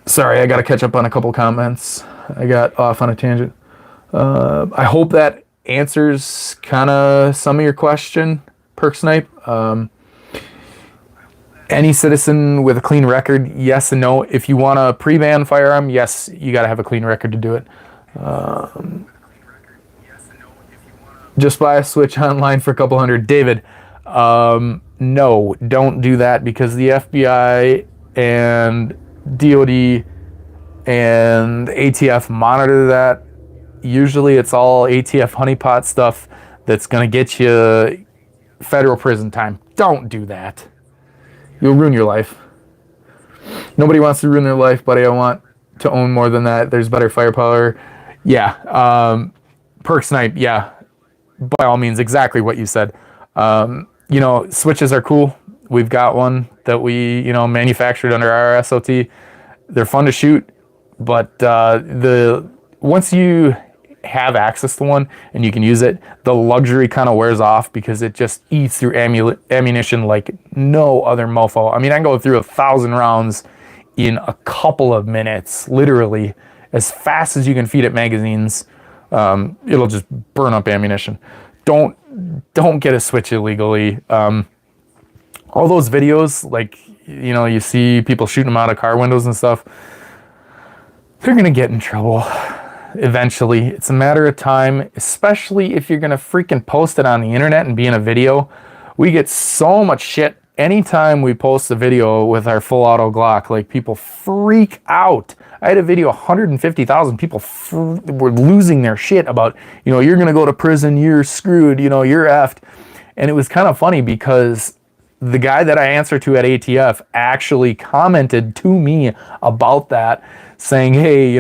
Sorry, I got to catch up on a couple comments. I got off on a tangent. I hope that answers kind of some of your question, Perk Snipe. Any citizen with a clean record, yes and no. If you want a pre-ban firearm, yes, you got to have a clean record to do it. Just buy a Switch online for a couple hundred. David, no, don't do that, because the FBI and DOD and ATF monitor that. Usually it's all ATF honeypot stuff that's going to get you federal prison time. Don't do that. You'll ruin your life. Nobody wants to ruin their life, buddy. I want to own more than that. There's better firepower. Yeah. Perk Snipe, yeah. By all means, exactly what you said. You know, switches are cool. We've got one that we, manufactured under our SOT. They're fun to shoot, but once you have access to one and you can use it, the luxury kind of wears off, because it just eats through ammunition like no other mofo. I mean, I can go through 1,000 rounds in a couple of minutes, literally, as fast as you can feed it magazines. It'll just burn up ammunition. Don't get a Switch illegally. All those videos, like, you see people shooting them out of car windows and stuff, they're gonna get in trouble eventually. It's a matter of time, especially if you're gonna freaking post it on the internet and be in a video. We get so much shit anytime we post a video with our full auto Glock. Like, people freak out. I had a video, 150,000 people were losing their shit about, you're gonna go to prison, you're screwed, you're effed. And it was kind of funny, because the guy that I answer to at ATF actually commented to me about that, saying, hey,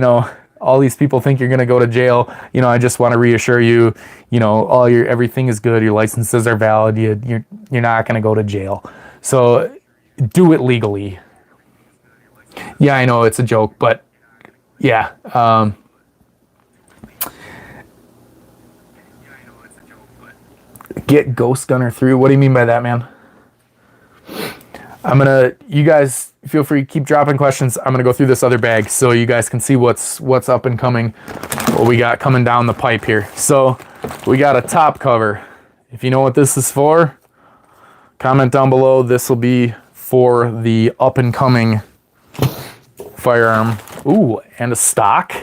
all these people think you're going to go to jail. You know, I just want to reassure you, you know, everything is good. Your licenses are valid. You're not going to go to jail. So do it legally. Yeah, I know it's a joke, but yeah. Get Ghost Gunner through. What do you mean by that, man? You guys feel free to keep dropping questions. I'm gonna go through this other bag so you guys can see what's up and coming, what we got coming down the pipe here. So we got a top cover. If you know what this is for, comment down below. This will be for the up and coming firearm. Ooh, and a stock.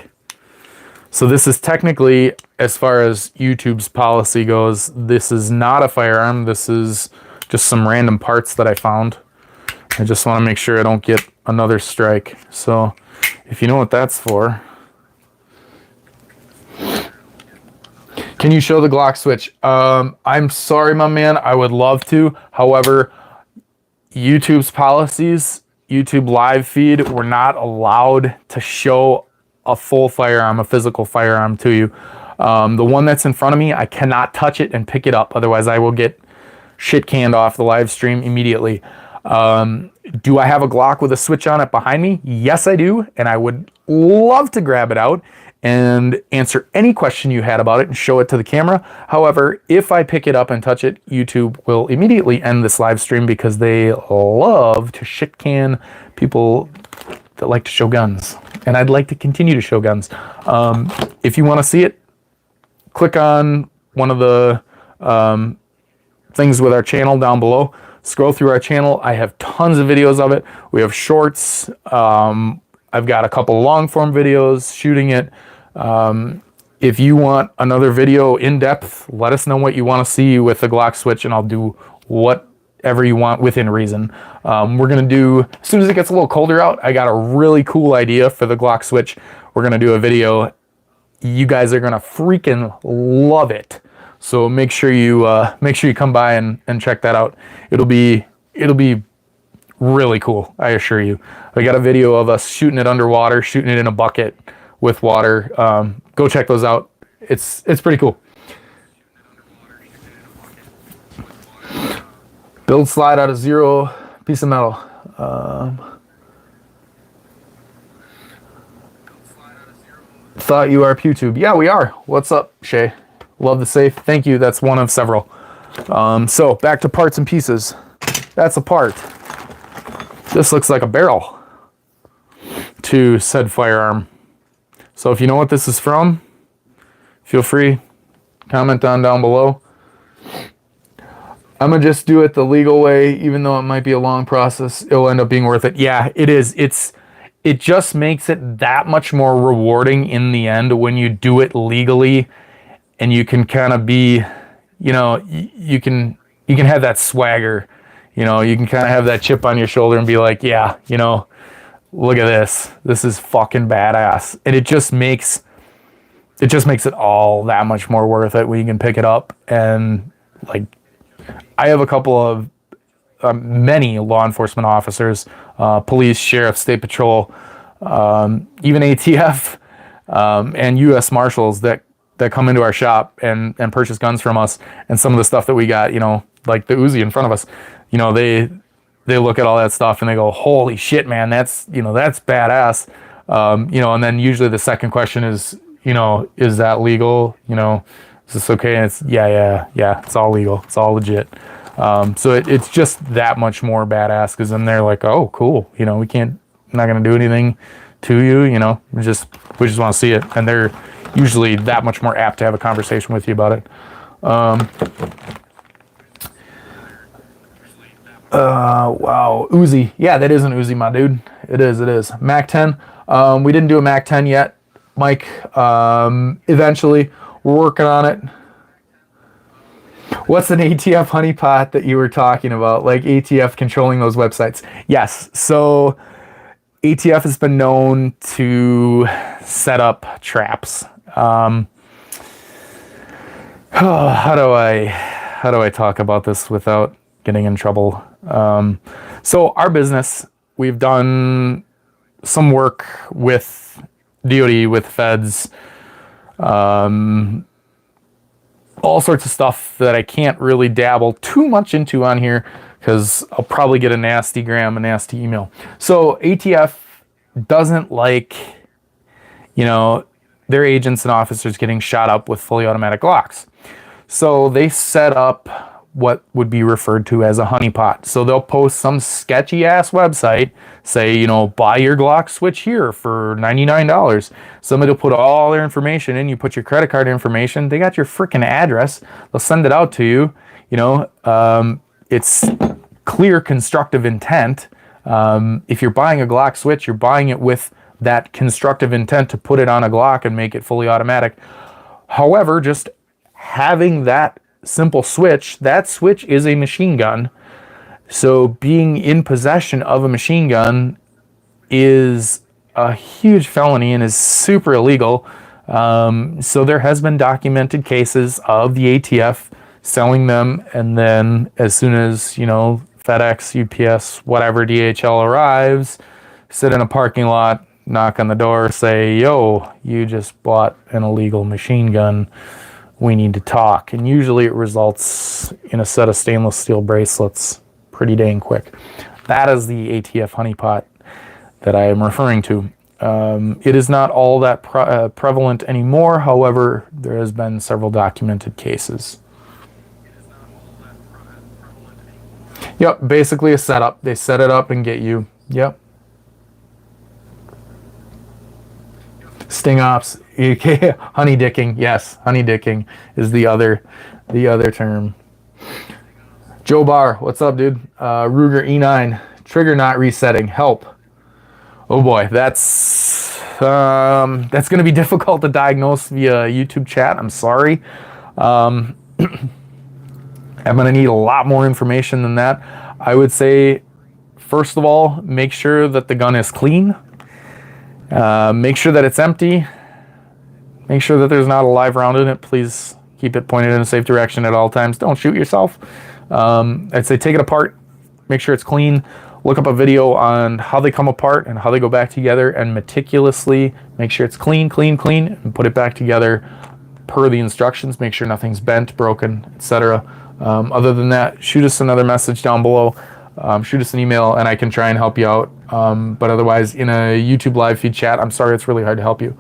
So this is technically, as far as YouTube's policy goes, this is not a firearm. This is just some random parts that I found. I just want to make sure I don't get another strike. So if you know what that's for. Can you show the Glock switch? I'm sorry, my man. I would love to. However, YouTube's policies, YouTube live feed, we're not allowed to show a full firearm, a physical firearm to you. The one that's in front of me, I cannot touch it and pick it up. Otherwise, I will get shit canned off the live stream immediately. Do I have a Glock with a switch on it behind me? Yes, I do. And I would love to grab it out and answer any question you had about it and show it to the camera. However, if I pick it up and touch it, YouTube will immediately end this live stream because they love to shit can people that like to show guns. And I'd like to continue to show guns. If you want to see it, click on one of the things with our channel down below. Scroll through our channel. I have tons of videos of it. We have shorts. I've got a couple long form videos shooting it. If you want another video in depth, let us know what you want to see with the Glock switch and I'll do whatever you want within reason. We're going to do, as soon as it gets a little colder out, I got a really cool idea for the Glock switch. We're going to do a video. You guys are going to freaking love it. So make sure you come by and check that out. It'll be really cool, I assure you. I got a video of us shooting it underwater, shooting it in a bucket with water. Go check those out. It's pretty cool. Build slide out of 0 piece of metal. Thought you are PewTube. Yeah, we are. What's up, Shay? Love the safe. Thank you. That's one of several. So back to parts and pieces. That's a part. This looks like a barrel to said firearm. So if you know what this is from, feel free, comment down below. I'm gonna just do it the legal way, even though it might be a long process. It'll end up being worth it. Yeah, it is. It just makes it that much more rewarding in the end when you do it legally. And you can kind of be, you know, you can have that swagger, you know, you can kind of have that chip on your shoulder and be like, yeah, you know, look at this. This is fucking badass. And it just makes it all that much more worth it when you can pick it up. And like, I have a couple of many law enforcement officers, police, sheriff, state patrol, even ATF, and U.S. Marshals that come into our shop and purchase guns from us. And some of the stuff that we got, you know, like the Uzi in front of us, you know, they look at all that stuff and they go, holy shit, man, that's badass. You know, and then usually the second question is, you know, is that legal? You know, is this okay? And it's, yeah, it's all legal. It's all legit. So it's just that much more badass because then they're like, oh, cool. You know, I'm not going to do anything to you, you know, we just want to see it. And they're usually that much more apt to have a conversation with you about it. Wow, Uzi. Yeah, that is an Uzi, my dude. It is. Mac 10. We didn't do a Mac 10 yet, Mike. Eventually, we're working on it. What's an ATF honeypot that you were talking about? Like ATF controlling those websites? Yes. So ATF has been known to set up traps. How do I talk about this without getting in trouble? So our business, we've done some work with DOD, with feds, all sorts of stuff that I can't really dabble too much into on here because I'll probably get a nasty gram, a nasty email. So ATF doesn't like, you know, their agents and officers getting shot up with fully automatic Glocks. So they set up what would be referred to as a honeypot. So they'll post some sketchy ass website, say, you know, buy your Glock switch here for $99. Somebody will put all their information in, you put your credit card information, they got your freaking address, they'll send it out to you. You know, it's clear constructive intent. If you're buying a Glock switch, you're buying it with that constructive intent to put it on a Glock and make it fully automatic. However, just having that simple switch, that switch is a machine gun. So being in possession of a machine gun is a huge felony and is super illegal. So there has been documented cases of the ATF selling them, and then as soon as, you know, FedEx, UPS, whatever, DHL arrives, sit in a parking lot, knock on the door, say, yo, you just bought an illegal machine gun. We need to talk. And usually it results in a set of stainless steel bracelets pretty dang quick. That is the ATF honeypot that I am referring to. It is not all that prevalent anymore. However, there has been several documented cases. Yep, basically a setup. They set it up and get you. Yep. Sting ops, honey dicking. Yes, honey dicking is the other term. Joe Barr, what's up, dude? Ruger E9, trigger not resetting. Help. Oh boy, that's going to be difficult to diagnose via YouTube chat. I'm sorry. I'm going to need a lot more information than that. I would say, first of all, make sure that the gun is clean. Make sure that it's empty. Make sure that there's not a live round in it. Please keep it pointed in a safe direction at all times. Don't shoot yourself. I'd say take it apart. Make sure it's clean. Look up a video on how they come apart and how they go back together, and meticulously make sure it's clean, and put it back together per the instructions. Make sure nothing's bent, broken, etc. Other than that, shoot us another message down below. Shoot us an email and I can try and help you out. But otherwise, in a YouTube live feed chat, I'm sorry, it's really hard to help you.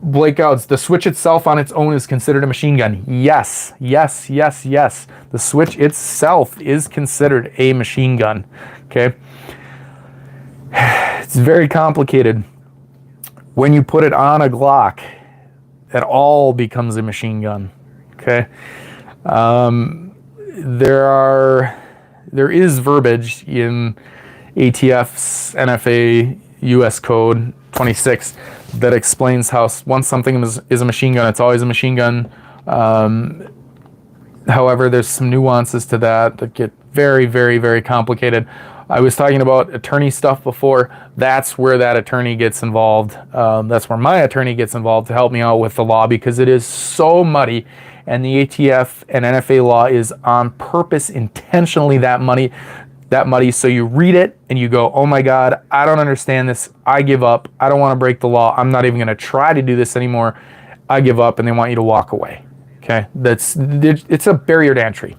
Blake Outs, the switch itself on its own is considered a machine gun. Yes. The switch itself is considered a machine gun. Okay. It's very complicated. When you put it on a Glock, it all becomes a machine gun. Okay. There is verbiage in ATF's NFA US Code 26 that explains how once something is a machine gun, it's always a machine gun. However, there's some nuances to that get very, very, very complicated. I was talking about attorney stuff before. That's where that attorney gets involved. That's where my attorney gets involved to help me out with the law, because it is so muddy. And the ATF and NFA law is on purpose, intentionally that muddy. So you read it and you go, oh my God, I don't understand this. I give up. I don't want to break the law. I'm not even going to try to do this anymore. I give up, and they want you to walk away. Okay, it's a barrier to entry.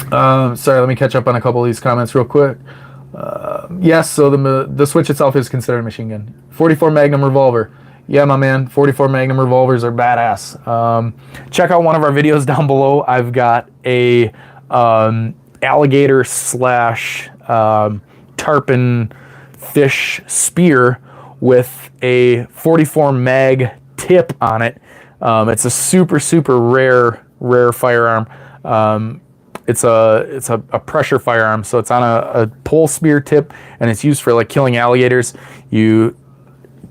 Sorry, let me catch up on a couple of these comments real quick. Yes, so the switch itself is considered a machine gun. 44 Magnum revolver. Yeah, my man, 44 Magnum revolvers are badass. Check out one of our videos down below. I've got a alligator slash tarpon fish spear with a 44 mag tip on it. It's a super, super rare firearm. It's a pressure firearm, so it's on a pole spear tip, and it's used for like killing alligators. You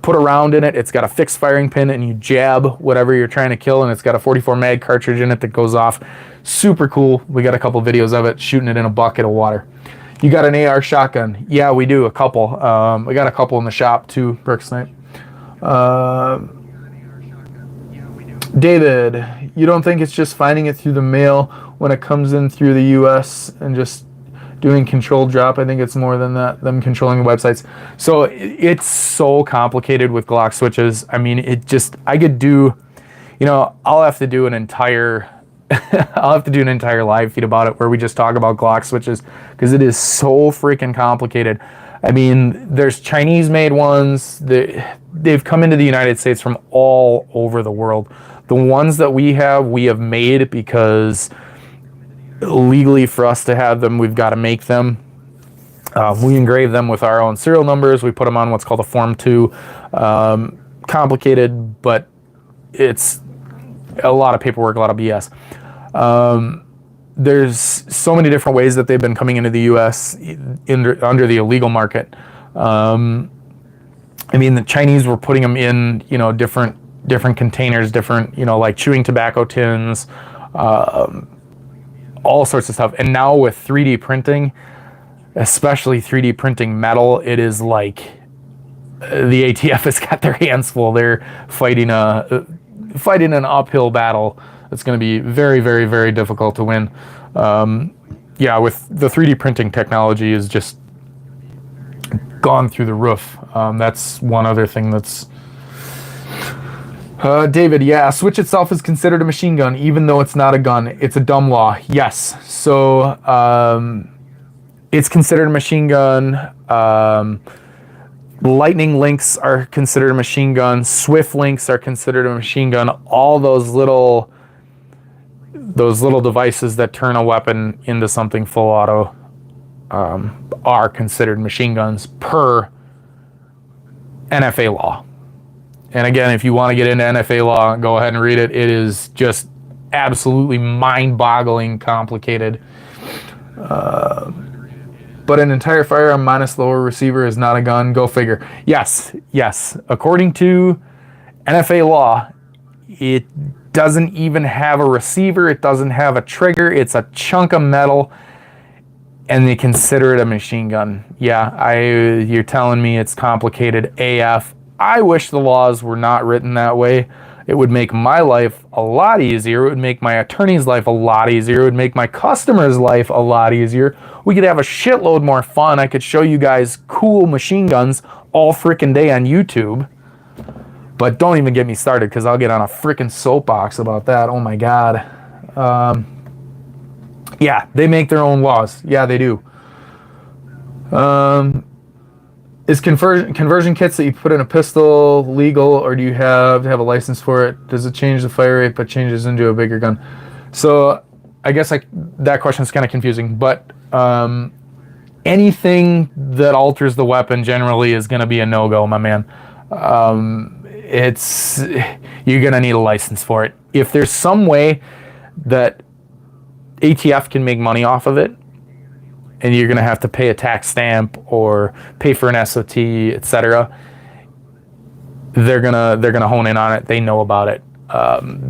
put a round in it, it's got a fixed firing pin, and you jab whatever you're trying to kill, and it's got a 44 mag cartridge in it that goes off. Super cool. We got a couple videos of it, shooting it in a bucket of water. You got an AR shotgun? Yeah, we do, a couple. We got a couple in the shop too, Brick Snipe. David, you don't think it's just finding it through the mail when it comes in through the US and just doing controlled drop? I think it's more than that, them controlling the websites. So it's so complicated with Glock switches. I mean, I could do, you know, I'll have to do an entire live feed about it where we just talk about Glock switches, because it is so freaking complicated. I mean, there's Chinese made ones. They've come into the United States from all over the world. The ones that we have made because legally for us to have them, we've got to make them. We engrave them with our own serial numbers. We put them on what's called a Form 2. Complicated, but it's a lot of paperwork, a lot of BS. There's so many different ways that they've been coming into the U.S. under the illegal market. I mean, the Chinese were putting them in, you know, different containers, different, you know, like chewing tobacco tins, all sorts of stuff. And now with 3D printing, especially 3D printing metal, it is like the ATF has got their hands full. They're fighting an uphill battle. It's going to be very, very, very difficult to win. Yeah, with the 3D printing technology is just gone through the roof. That's one other thing that's... David, yeah, switch itself is considered a machine gun, even though it's not a gun. It's a dumb law. Yes. So it's considered a machine gun. Lightning links are considered a machine gun. Swift links are considered a machine gun. All those little devices that turn a weapon into something full auto are considered machine guns per NFA law. And again, if you want to get into NFA law, go ahead and read it. It is just absolutely mind-boggling complicated. But an entire firearm minus lower receiver is not a gun. Go figure. Yes. According to NFA law, it doesn't even have a receiver. It doesn't have a trigger. It's a chunk of metal, and they consider it a machine gun. Yeah, you're telling me it's complicated AF. I wish the laws were not written that way. It would make my life a lot easier. It would make my attorney's life a lot easier. It would make my customer's life a lot easier. We could have a shitload more fun. I could show you guys cool machine guns all freaking day on YouTube. But don't even get me started, because I'll get on a freaking soapbox about that. Oh my God. Yeah, they make their own laws. Yeah, they do. Is conversion kits that you put in a pistol legal, or do you have to have a license for it? Does it change the fire rate but changes into a bigger gun? So I guess that question is kind of confusing, but anything that alters the weapon generally is going to be a no-go, my man. You're going to need a license for it. If there's some way that ATF can make money off of it, and you're going to have to pay a tax stamp or pay for an SOT, etc., they're gonna hone in on it. They know about it.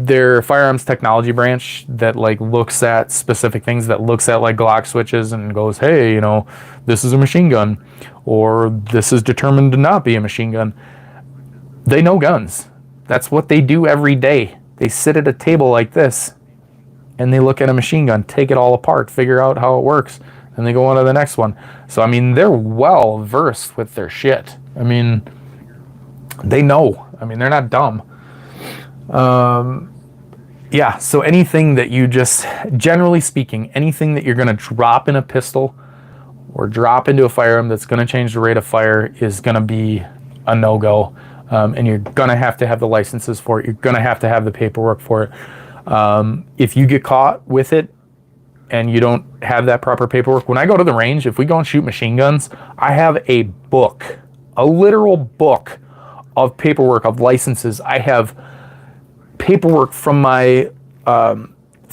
Their firearms technology branch that like looks at specific things, that looks at like Glock switches and goes, hey, you know, this is a machine gun, or this is determined to not be a machine gun. They know guns. That's what they do every day. They sit at a table like this and they look at a machine gun, take it all apart, figure out how it works, and they go on to the next one. So, I mean, they're well versed with their shit. I mean, they know. I mean, they're not dumb. Yeah, so anything that you just, generally speaking, anything that you're going to drop in a pistol or drop into a firearm that's going to change the rate of fire is going to be a no-go. And you're going to have the licenses for it. You're going to have the paperwork for it. If you get caught with it, and you don't have that proper paperwork. When I go to the range, if we go and shoot machine guns, I have a book, a literal book of paperwork, of licenses. I have paperwork from my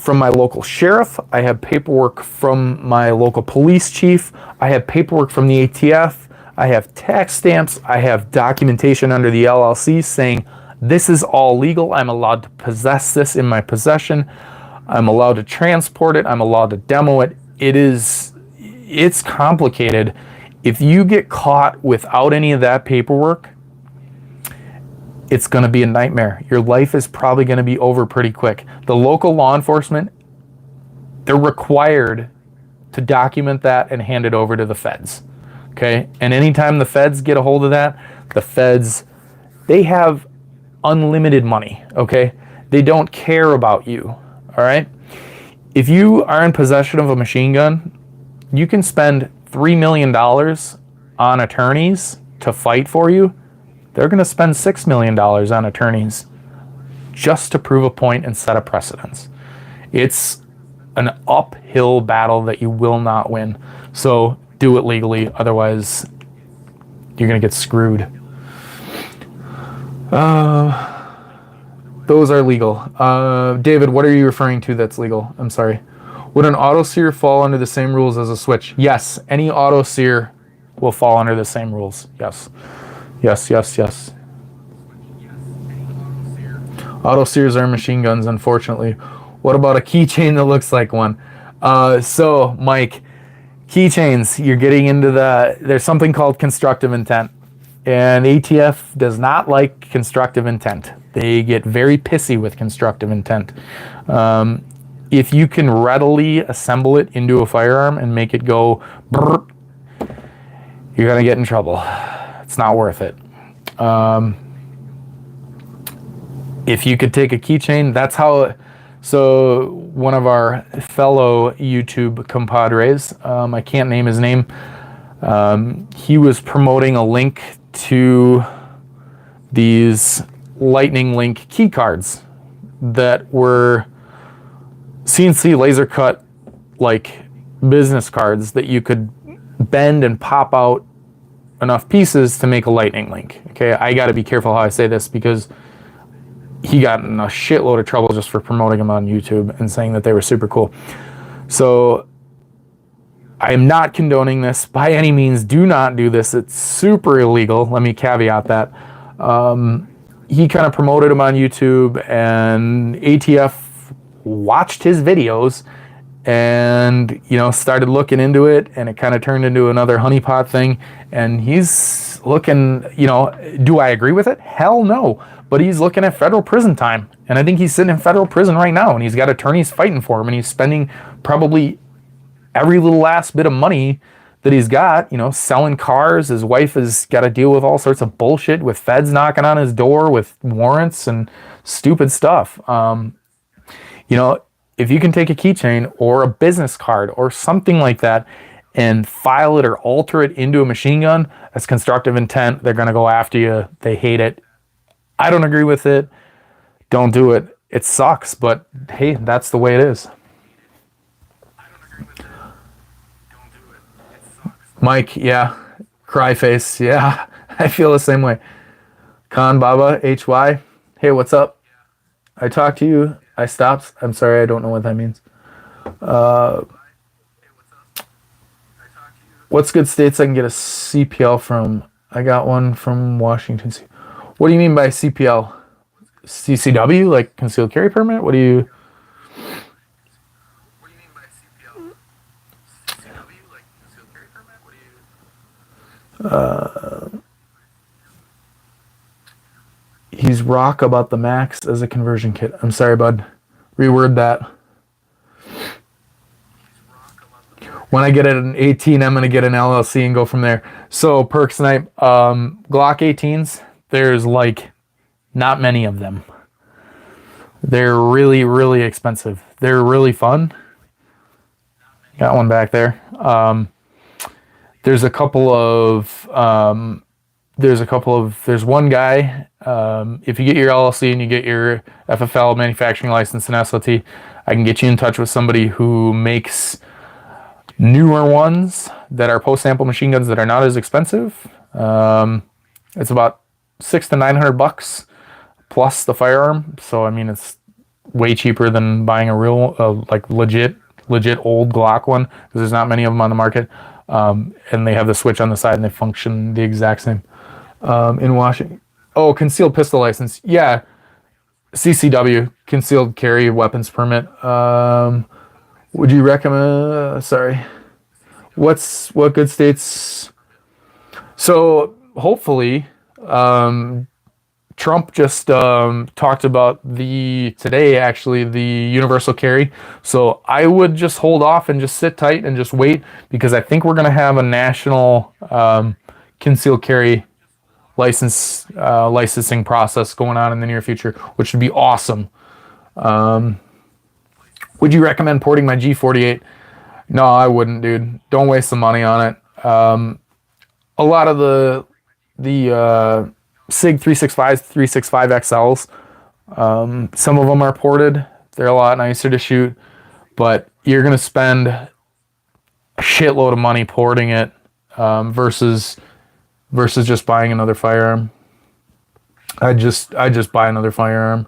local sheriff. I have paperwork from my local police chief. I have paperwork from the ATF. I have tax stamps. I have documentation under the LLC saying this is all legal. I'm allowed to possess this in my possession. I'm allowed to transport it. I'm allowed to demo it. It's complicated. If you get caught without any of that paperwork, it's going to be a nightmare. Your life is probably going to be over pretty quick. The local law enforcement, they're required to document that and hand it over to the feds. Okay? And anytime the feds get a hold of that, the feds, they have unlimited money. Okay? They don't care about you. All right? If you are in possession of a machine gun, you can spend $3 million on attorneys to fight for you. They're going to spend $6 million on attorneys just to prove a point and set a precedence. It's an uphill battle that you will not win. So do it legally, otherwise you're going to get screwed. Those are legal. David, what are you referring to that's legal? I'm sorry. Would an auto sear fall under the same rules as a switch? Yes, any auto sear will fall under the same rules. Yes. Yes, yes, yes. Auto sears are machine guns, unfortunately. What about a keychain that looks like one? So, Mike, keychains, you're getting into there's something called constructive intent. And ATF does not like constructive intent. They get very pissy with constructive intent. If you can readily assemble it into a firearm and make it go brrr, you're going to get in trouble. It's not worth it. If you could take a keychain, that's how. So one of our fellow YouTube compadres, I can't name his name, he was promoting a link to these Lightning Link key cards that were CNC laser cut like business cards that you could bend and pop out enough pieces to make a Lightning Link. Okay, I got to be careful how I say this because he got in a shitload of trouble just for promoting them on YouTube and saying that they were super cool. So I am not condoning this by any means. Do not do this. It's super illegal. Let me caveat that. He kind of promoted them on YouTube, and ATF watched his videos and, you know, started looking into it, and it kind of turned into another honeypot thing. And he's looking, you know, do I agree with it? Hell no. But he's looking at federal prison time. And I think he's sitting in federal prison right now, and he's got attorneys fighting for him, and he's spending probably every little last bit of money that he's got, you know, selling cars. His wife has got to deal with all sorts of bullshit with feds knocking on his door with warrants and stupid stuff. You know, if you can take a keychain or a business card or something like that and file it or alter it into a machine gun, that's constructive intent. They're going to go after you. They hate it. I don't agree with it. Don't do it. It sucks, but hey, that's the way it is. Mike, yeah. Cry face, yeah. I feel the same way. Khan Baba, HY. Hey, what's up? I talked to you. I stopped. I'm sorry, I don't know what that means. What's good states I can get a CPL from? I got one from Washington. What do you mean by CPL? CCW, like concealed carry permit? What do you... He's rock about the max as a conversion kit. I'm sorry, bud. Reword that. When I get an 18, I'm going to get an LLC and go from there. So, Perk Snipe, Glock 18s, there's like not many of them. They're really, really expensive. They're really fun. Got one back there. There's one guy, if you get your LLC and you get your FFL manufacturing license and SOT, I can get you in touch with somebody who makes newer ones that are post-sample machine guns that are not as expensive. It's about $600 to $900 plus the firearm. So, I mean, it's way cheaper than buying a real, like legit old Glock one, because there's not many of them on the market. And they have the switch on the side and they function the exact same. In Washington. Oh, concealed pistol license. Yeah. CCW, concealed carry weapons permit. Would you recommend, sorry. What good states? So hopefully, Trump just talked about today actually the universal carry. So I would just hold off and just sit tight and just wait, because I think we're going to have a national concealed carry licensing process going on in the near future, which would be awesome. Would you recommend porting my G48? No, I wouldn't, dude. Don't waste the money on it. A lot of the Sig 365s, 365 XLs, some of them are ported. They're a lot nicer to shoot, but you're going to spend a shitload of money porting it versus just buying another firearm. I just buy another firearm.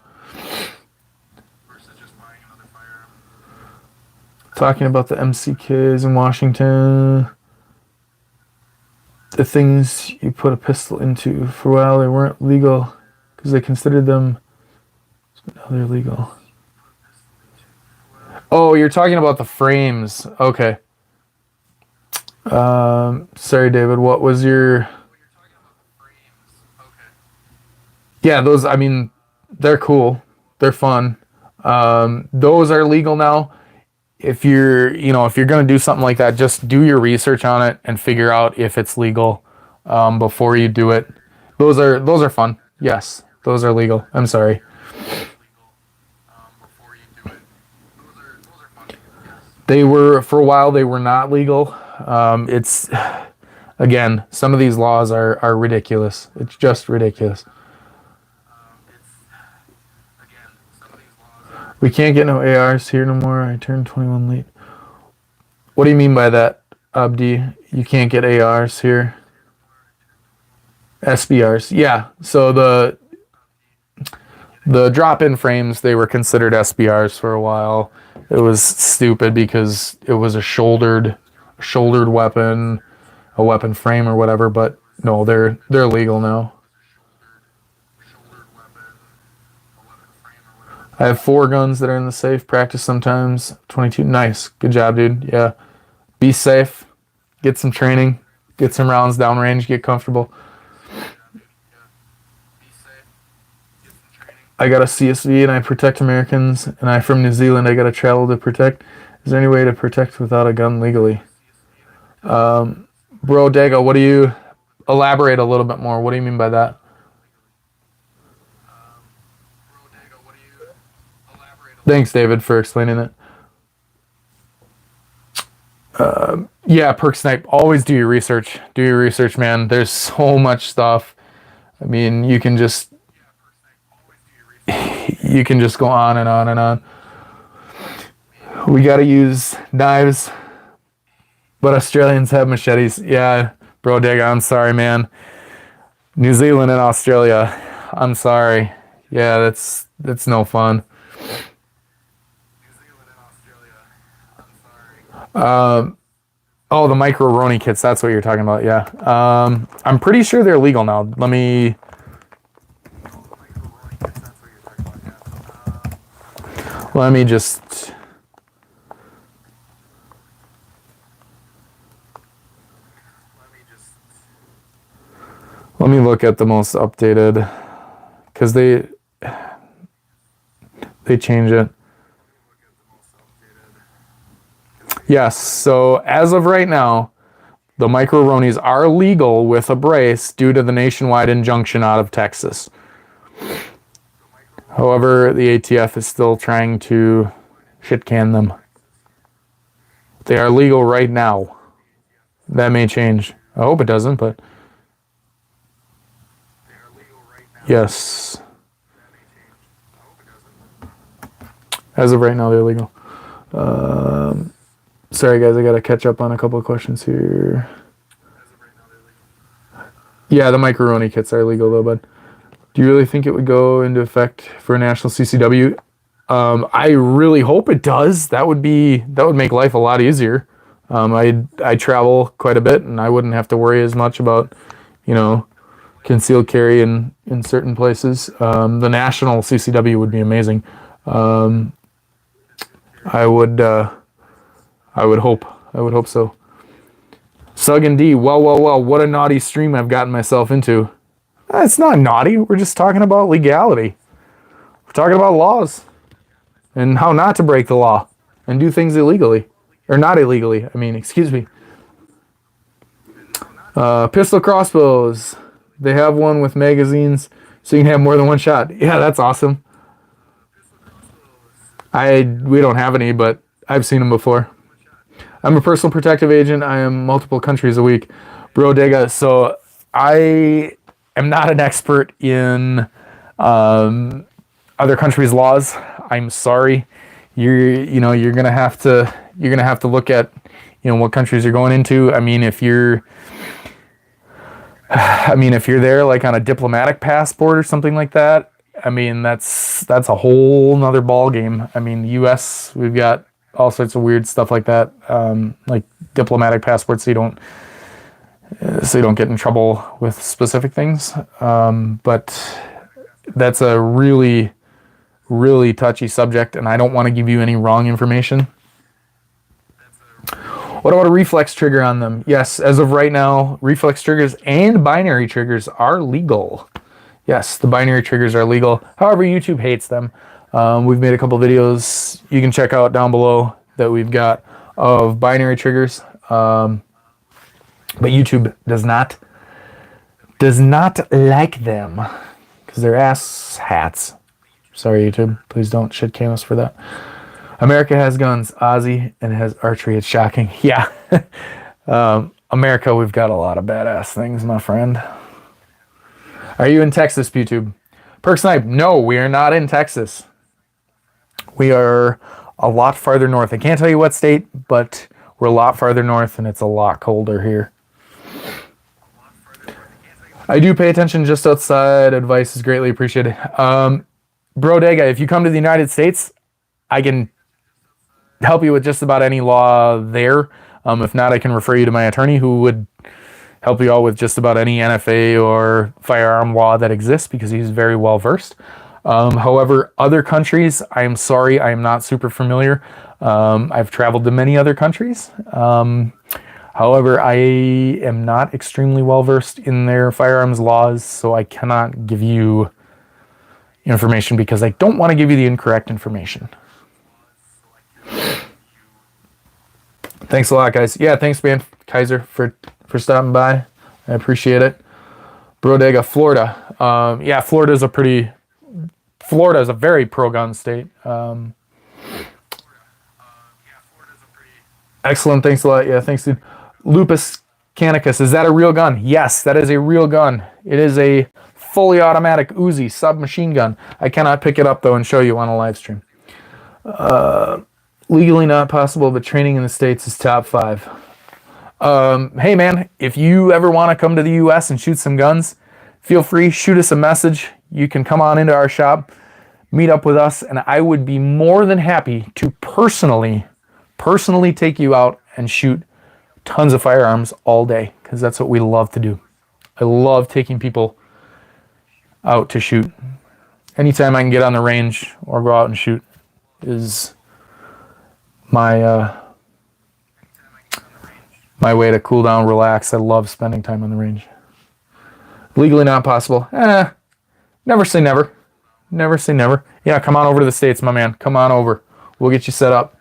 Talking about the MCKs in Washington, the things you put a pistol into, for a while they weren't legal because they considered them, now they're legal. Oh, you're talking about the frames. Okay. Sorry, David, what was your... Yeah, those, I mean, they're cool. They're fun. Those are legal now. If you're going to do something like that, just do your research on it and figure out if it's legal before you do it. Those are fun. Yes, those are legal. I'm sorry. They were, for a while, they were not legal. It's, again, some of these laws are ridiculous. It's just ridiculous. We can't get no ARs here no more. I turned 21 late. What do you mean by that, Abdi? You can't get ARs here? SBRs. Yeah. So the drop-in frames, they were considered SBRs for a while. It was stupid because it was a shouldered weapon, a weapon frame or whatever, but no, they're legal now. I have 4 guns that are in the safe. Practice sometimes. 22. Nice. Good job, dude. Yeah. Be safe. Get some training. Get some rounds downrange. Get comfortable. I got a CSV and I protect Americans. And I'm from New Zealand. I got to travel to protect. Is there any way to protect without a gun legally? Bro, Dago, what do you... Elaborate a little bit more. What do you mean by that? Thanks, David, for explaining it. Yeah, perk snipe. Always do your research. Do your research, man. There's so much stuff. I mean, you can just go on and on and on. We got to use knives, but Australians have machetes. Yeah, bro, Dig, I'm sorry, man. New Zealand and Australia, I'm sorry. Yeah, that's no fun. Oh, the micro Roni kits, that's what you're talking about, yeah. I'm pretty sure they're legal now. Let me just... Let me look at the most updated, because they change it. Yes, so as of right now, the micro Ronis are legal with a brace due to the nationwide injunction out of Texas. However, the ATF is still trying to shit can them. They are legal right now. That may change. I hope it doesn't, but... Yes. As of right now, they're legal. Sorry, guys, I gotta catch up on a couple of questions here. Yeah, the micro Roni kits are legal, though, bud. Do you really think it would go into effect for a national CCW? I really hope it does. That would make life a lot easier. I travel quite a bit, and I wouldn't have to worry as much about, concealed carry in certain places. The national CCW would be amazing. I would hope so. Sug and D, well, what a naughty stream I've gotten myself into. It's not naughty. We're just talking about legality. We're talking about laws and how not to break the law and do things illegally. Or not illegally, I mean, excuse me. Pistol crossbows. They have one with magazines, so you can have more than one shot. Yeah, that's awesome. We don't have any, but I've seen them before. I'm a personal protective agent. I am multiple countries a week. Brodega. So I am not an expert in other countries' laws. I'm sorry. You're gonna have to look at what countries you're going into. I mean, if you're there like on a diplomatic passport or something like that, I mean that's a whole nother ball game. I mean, the U.S. we've got all sorts of weird stuff like that, like diplomatic passports, so you don't get in trouble with specific things. But that's a really, really touchy subject, and I don't want to give you any wrong information. What about a reflex trigger on them? Yes, as of right now, reflex triggers and binary triggers are legal. Yes, the binary triggers are legal. However, YouTube hates them. We've made a couple videos you can check out down below that we've got of binary triggers. But YouTube does not like them because they're ass hats. Sorry, YouTube. Please don't shit can us for that. America has guns, Aussie, and has archery. It's shocking. Yeah. America, we've got a lot of badass things, my friend. Are you in Texas, YouTube? Perk Snipe, no, we are not in Texas. We are a lot farther north. I can't tell you what state, but we're a lot farther north, and it's a lot colder here. I do pay attention just outside. Advice is greatly appreciated. Brodega, if you come to the United States, I can help you with just about any law there. If not, I can refer you to my attorney who would help you out with just about any NFA or firearm law that exists because he's very well versed. However, other countries, I am sorry, I am not super familiar. I've traveled to many other countries. However, I am not extremely well versed in their firearms laws, so I cannot give you information because I don't want to give you the incorrect information. Thanks a lot, guys. Yeah, thanks, man, Kaiser, for stopping by. I appreciate it. Brodega, Florida. Yeah, Florida is a very pro-gun state. Excellent. Thanks a lot. Yeah, thanks, dude. Lupus Canicus. Is that a real gun? Yes, that is a real gun. It is a fully automatic Uzi submachine gun. I cannot pick it up, though, and show you on a live stream. Legally not possible, but training in the States is top 5. Hey, man, if you ever want to come to the U.S. and shoot some guns, feel free, shoot us a message. You can come on into our shop, meet up with us, and I would be more than happy to personally take you out and shoot tons of firearms all day, because that's what we love to do. I love taking people out to shoot. Anytime I can get on the range or go out and shoot is my way to cool down, relax. I love spending time on the range. Legally not possible. Never say never. Never say never. Yeah, come on over to the States, my man. Come on over. We'll get you set up.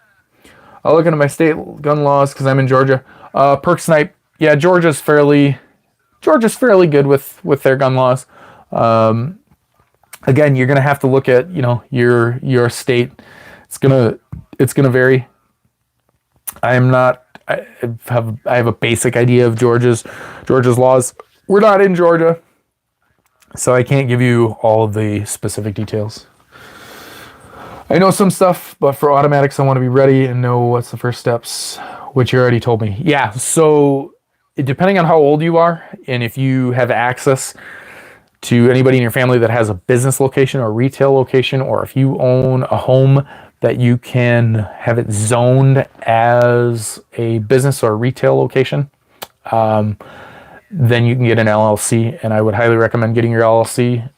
I'll look into my state gun laws because I'm in Georgia. Perk Snipe. Yeah, Georgia's fairly good with their gun laws. Again, you're gonna have to look at your state. It's gonna vary. I have a basic idea of Georgia's laws. We're not in Georgia, so I can't give you all of the specific details. I know some stuff, but for automatics, I want to be ready and know what's the first steps, which you already told me. Yeah, so depending on how old you are, and if you have access to anybody in your family that has a business location or retail location, or if you own a home that you can have it zoned as a business or retail location, then you can get an LLC, and I would highly recommend getting your LLC.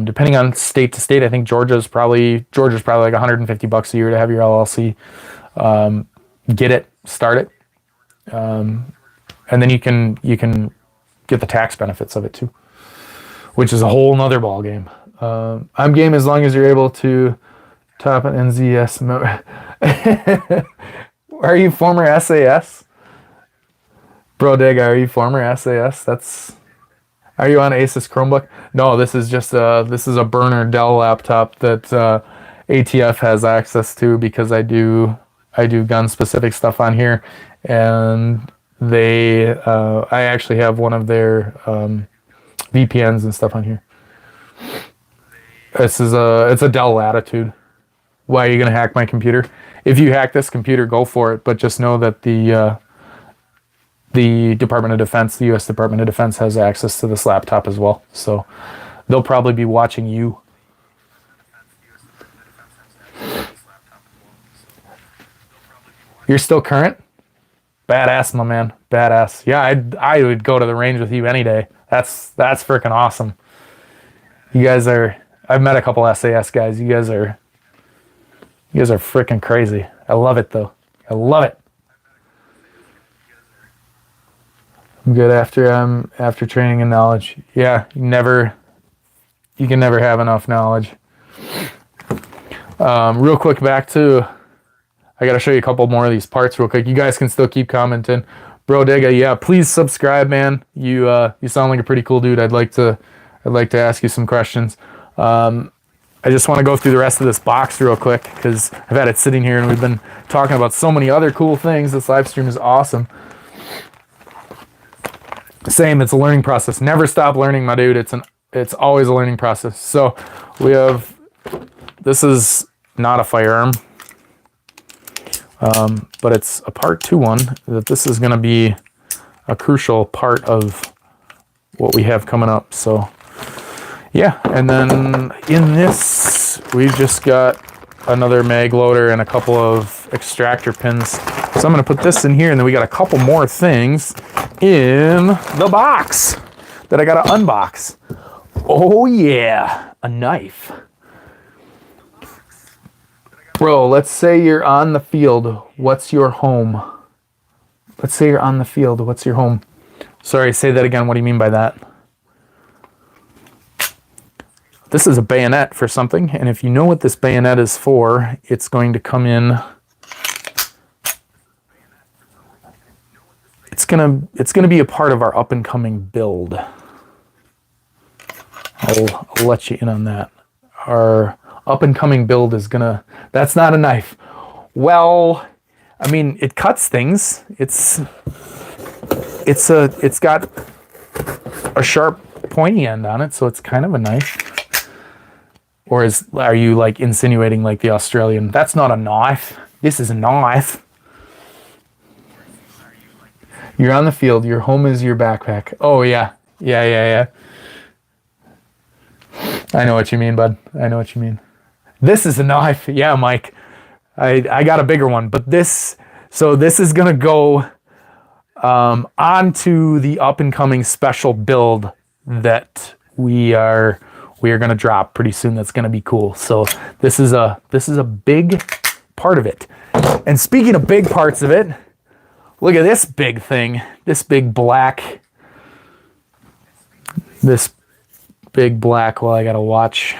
Depending on state to state, I think Georgia's probably like $150 a year to have your LLC. Get it, start it, and then you can get the tax benefits of it too. which is a whole nother ball game. I'm game as long as you're able to top an NZS. Are you former SAS? Bro Dig, are you former SAS? Are you on Asus Chromebook? No, this is just this is a burner Dell laptop that ATF has access to because I do gun specific stuff on here, and they I actually have one of their VPNs and stuff on here. It's a Dell Latitude. Why are you gonna hack my computer? If you hack this computer, go for it. But just know that the Department of Defense, the U.S. Department of Defense, has access to this laptop as well. So they'll probably be watching you. You're still current? Badass, my man. Badass. Yeah, I would go to the range with you any day. That's freaking awesome. You guys are. I've met a couple SAS guys. You guys are freaking crazy. I love it though. I love it. I'm good after training and knowledge. Yeah, you can never have enough knowledge. Real quick, back to, I gotta show you a couple more of these parts real quick. You guys can still keep commenting. Bro Digga, yeah, please subscribe, man. You sound like a pretty cool dude. I'd like to ask you some questions. I just want to go through the rest of this box real quick because I've had it sitting here and we've been talking about so many other cool things. This live stream is awesome. Same, it's a learning process. Never stop learning, my dude. It's always a learning process. So we have, this is not a firearm, but it's a part 2-1 that this is going to be a crucial part of what we have coming up. So yeah, and then in this, we've just got another mag loader and a couple of extractor pins. So I'm going to put this in here, and then we got a couple more things in the box that I got to unbox. Oh yeah, a knife. Bro, let's say you're on the field. What's your home? Let's say you're on the field. What's your home? Sorry, say that again. What do you mean by that? This is a bayonet for something, and if you know what this bayonet is for, it's going to come in. It's gonna be a part of our up and coming build. I'll let you in on that. Our up and coming build is gonna. That's not a knife. Well, I mean, it cuts things. It's got a sharp pointy end on it, so it's kind of a knife. Or are you like insinuating like the Australian? That's not a knife. This is a knife. You're on the field. Your home is your backpack. Oh yeah. Yeah. I know what you mean, bud. I know what you mean. This is a knife. Yeah, Mike. I got a bigger one, but this is gonna go onto the up and coming special build that we are going to drop pretty soon. That's going to be cool. So this is a big part of it. And speaking of big parts of it, look at this big thing, this big black, well, I got to watch.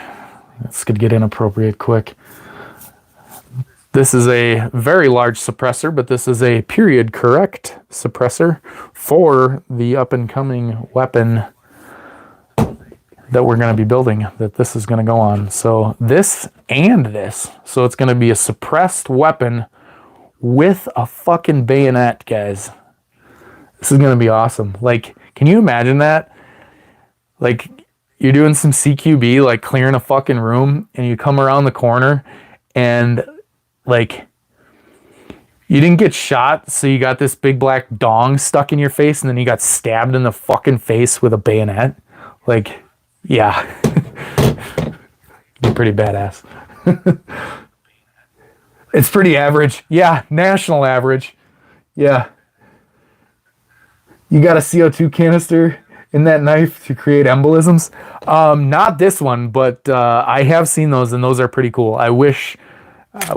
This could get inappropriate quick. This is a very large suppressor, but this is a period correct suppressor for the up and coming weapon that we're going to be building, that this is going to go on. So this and this. So it's going to be a suppressed weapon with a fucking bayonet, guys. This is going to be awesome. Like, can you imagine that? Like, you're doing some CQB, like clearing a fucking room, and you come around the corner and like, you didn't get shot, so you got this big black dong stuck in your face, and then you got stabbed in the fucking face with a bayonet. Like, yeah. You're pretty badass. It's pretty average. Yeah, national average. Yeah. You got a CO2 canister in that knife to create embolisms? Not this one, but I have seen those, and those are pretty cool. I wish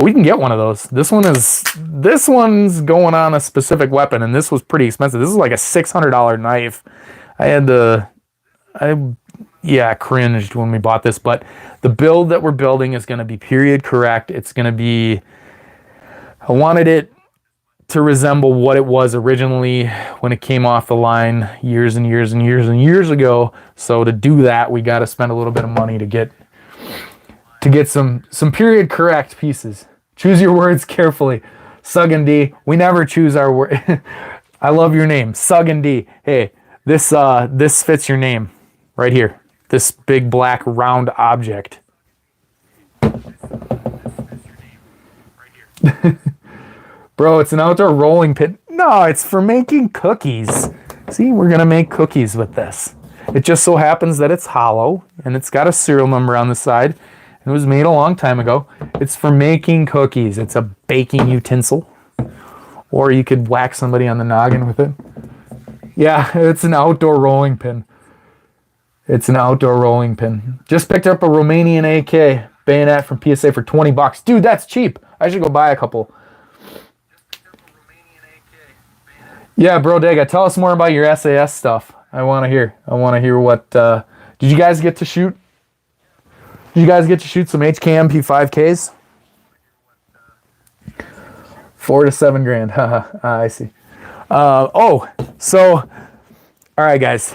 we can get one of those. This one's going on a specific weapon, and this was pretty expensive. This is like a $600 knife. yeah, cringed when we bought this, but the build that we're building is going to be period correct. It's going to be, I wanted it to resemble what it was originally when it came off the line years and years and years and years ago. So to do that, we got to spend a little bit of money to get some period correct pieces. Choose your words carefully. Sug and D, we never choose our word. I love your name, Sug and D. Hey, this fits your name right here. This big black round object. Bro, it's an outdoor rolling pin. No, it's for making cookies. See, we're gonna make cookies with this. It just so happens that it's hollow and it's got a serial number on the side. It was made a long time ago. It's for making cookies. It's a baking utensil. Or you could whack somebody on the noggin with it. Yeah, it's an outdoor rolling pin. It's an outdoor rolling pin. Just picked up a Romanian AK bayonet from PSA for 20 bucks. Dude, that's cheap. I should go buy a couple. Yeah, bro, Dega, tell us more about your SAS stuff. I want to hear. I want to hear what... did you guys get to shoot? Did you guys get to shoot some HK MP5Ks? 4 to 7 grand. Haha, I see. All right, guys.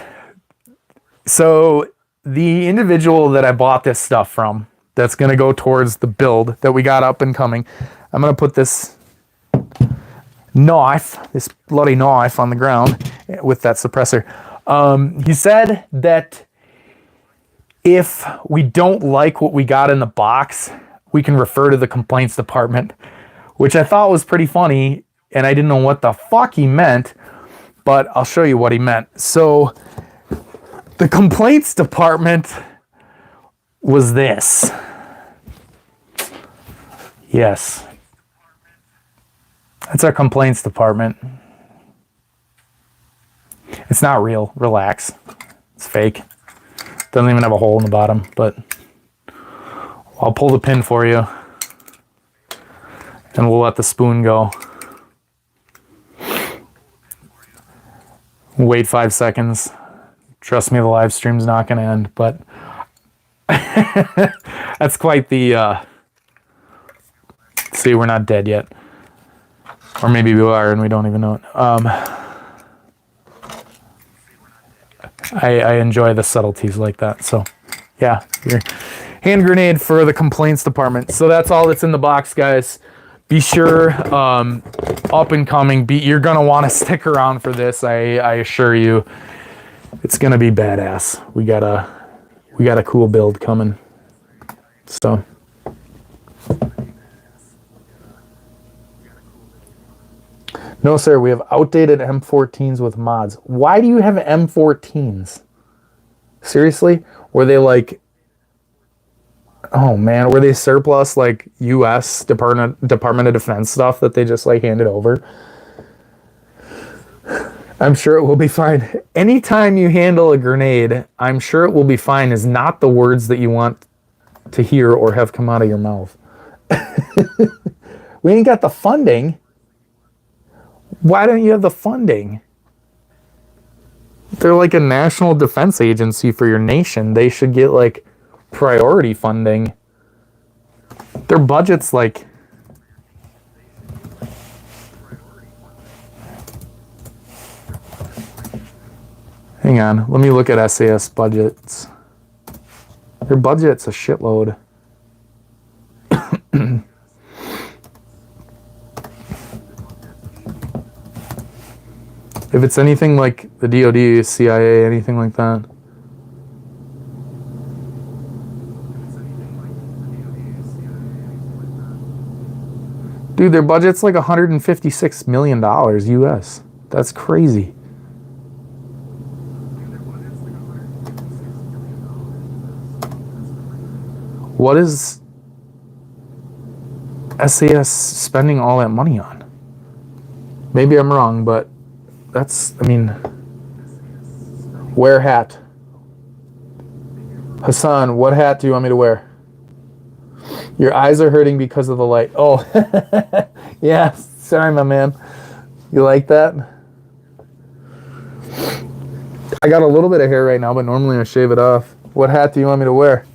So the individual that I bought this stuff from, that's going to go towards the build that we got up and coming, I'm going to put this bloody knife on the ground with that suppressor. He said that if we don't like what we got in the box, we can refer to the complaints department, which I thought was pretty funny, and I didn't know what the fuck he meant, but I'll show you what he meant. So the complaints department was this. Yes. That's our complaints department. It's not real. Relax. It's fake. Doesn't even have a hole in the bottom, but I'll pull the pin for you and we'll let the spoon go. Wait 5 seconds. Trust me, the live stream's not going to end, but that's quite the... See, we're not dead yet. Or maybe we are and we don't even know it. I enjoy the subtleties like that. So, yeah, your hand grenade for the complaints department. So that's all that's in the box, guys. Be sure, up and coming, you're going to want to stick around for this. I assure you, it's going to be badass. We got a cool build coming. So... No, sir, we have outdated M14s with mods. Why do you have M14s? Seriously? Were they like... Oh, man. Were they surplus, like, U.S. Department of Defense stuff that they just, like, handed over? I'm sure it will be fine. Anytime you handle a grenade, I'm sure it will be fine is not the words that you want to hear or have come out of your mouth. We ain't got the funding. Why don't you have the funding? They're like a national defense agency for your nation. They should get like priority funding. Their budget's like... Hang on, let me look at SAS budgets. Their budget's a shitload. If it's anything like the DoD, CIA, anything like that. Dude, their budget's like $156 million US. That's crazy. What is SAS spending all that money on? Maybe I'm wrong, but that's, I mean, wear hat. Hassan, what hat do you want me to wear? Your eyes are hurting because of the light. Oh, yeah, sorry, my man. You like that? I got a little bit of hair right now, but normally I shave it off. What hat do you want me to wear?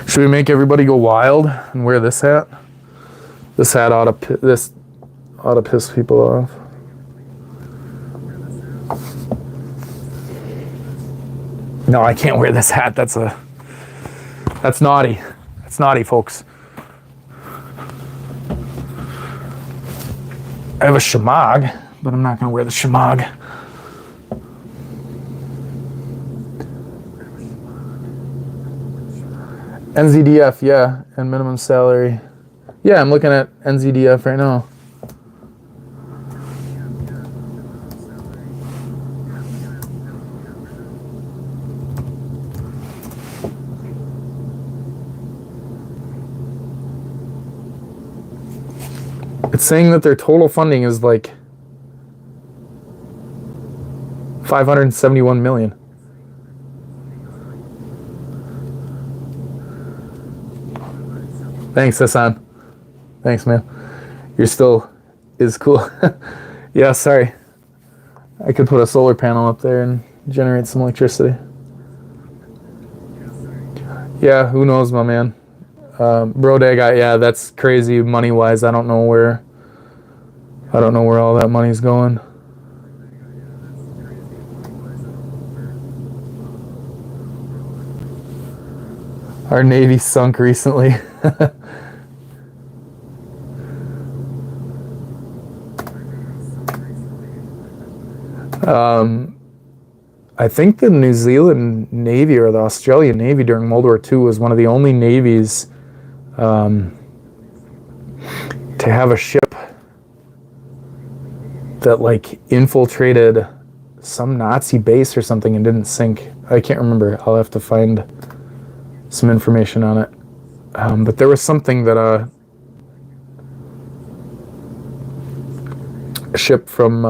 Should we make everybody go wild and wear this hat? This hat ought to piss people off. No, I can't wear this hat. That's naughty. That's naughty, folks. I have a shemagh, but I'm not going to wear the shemagh. NZDF, yeah, and minimum salary. Yeah, I'm looking at NZDF right now. It's saying that their total funding is like 571 million. Thanks, Hassan. Thanks, man. You're still is cool. Yeah, sorry. I could put a solar panel up there and generate some electricity. Yeah, who knows, my man. Brodag, yeah, that's crazy money-wise. I don't know where all that money's going. Our Navy sunk recently. I think the New Zealand Navy or the Australian Navy during World War II was one of the only navies to have a ship that like infiltrated some Nazi base or something and didn't sink. I can't remember. I'll have to find some information on it. But there was something that a ship from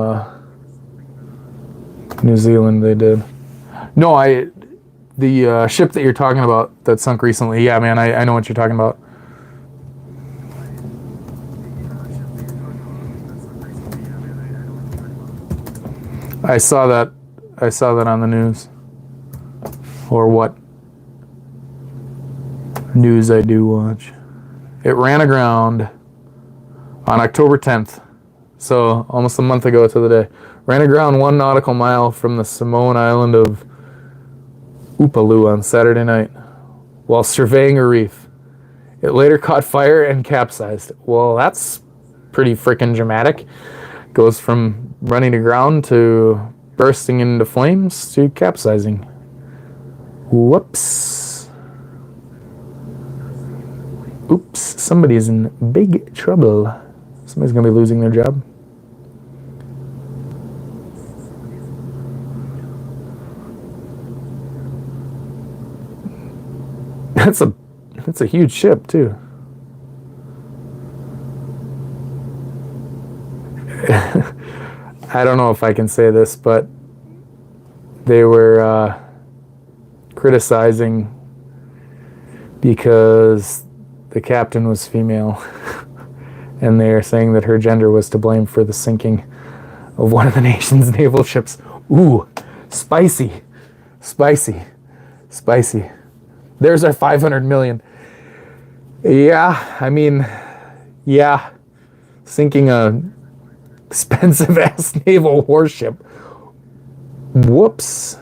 New Zealand they did. No, the ship that you're talking about that sunk recently. Yeah, man, I know what you're talking about. I saw that on the news. Or what news I do watch. It ran aground on October 10th. So almost a month ago to the day. Ran aground 1 nautical mile from the Samoan island of Upolu on Saturday night while surveying a reef. It later caught fire and capsized. Well, that's pretty freaking dramatic. Goes from running aground to bursting into flames to capsizing. Whoops. Oops, somebody's in big trouble. Somebody's gonna be losing their job. That's a huge ship too. I don't know if I can say this, but they were criticizing because the captain was female, and they are saying that her gender was to blame for the sinking of one of the nation's naval ships. Ooh, spicy, spicy, spicy. There's our 500 million. Yeah, I mean, yeah, sinking a expensive ass naval warship. Whoops.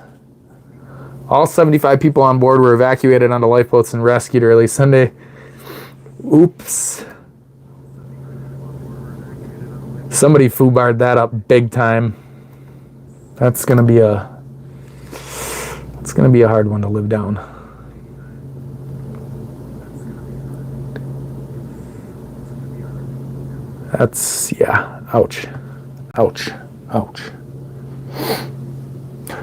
All 75 people on board were evacuated onto lifeboats and rescued early Sunday. Oops. Somebody foobarred that up big time. That's gonna be a hard one to live down. That's, yeah, ouch, ouch, ouch.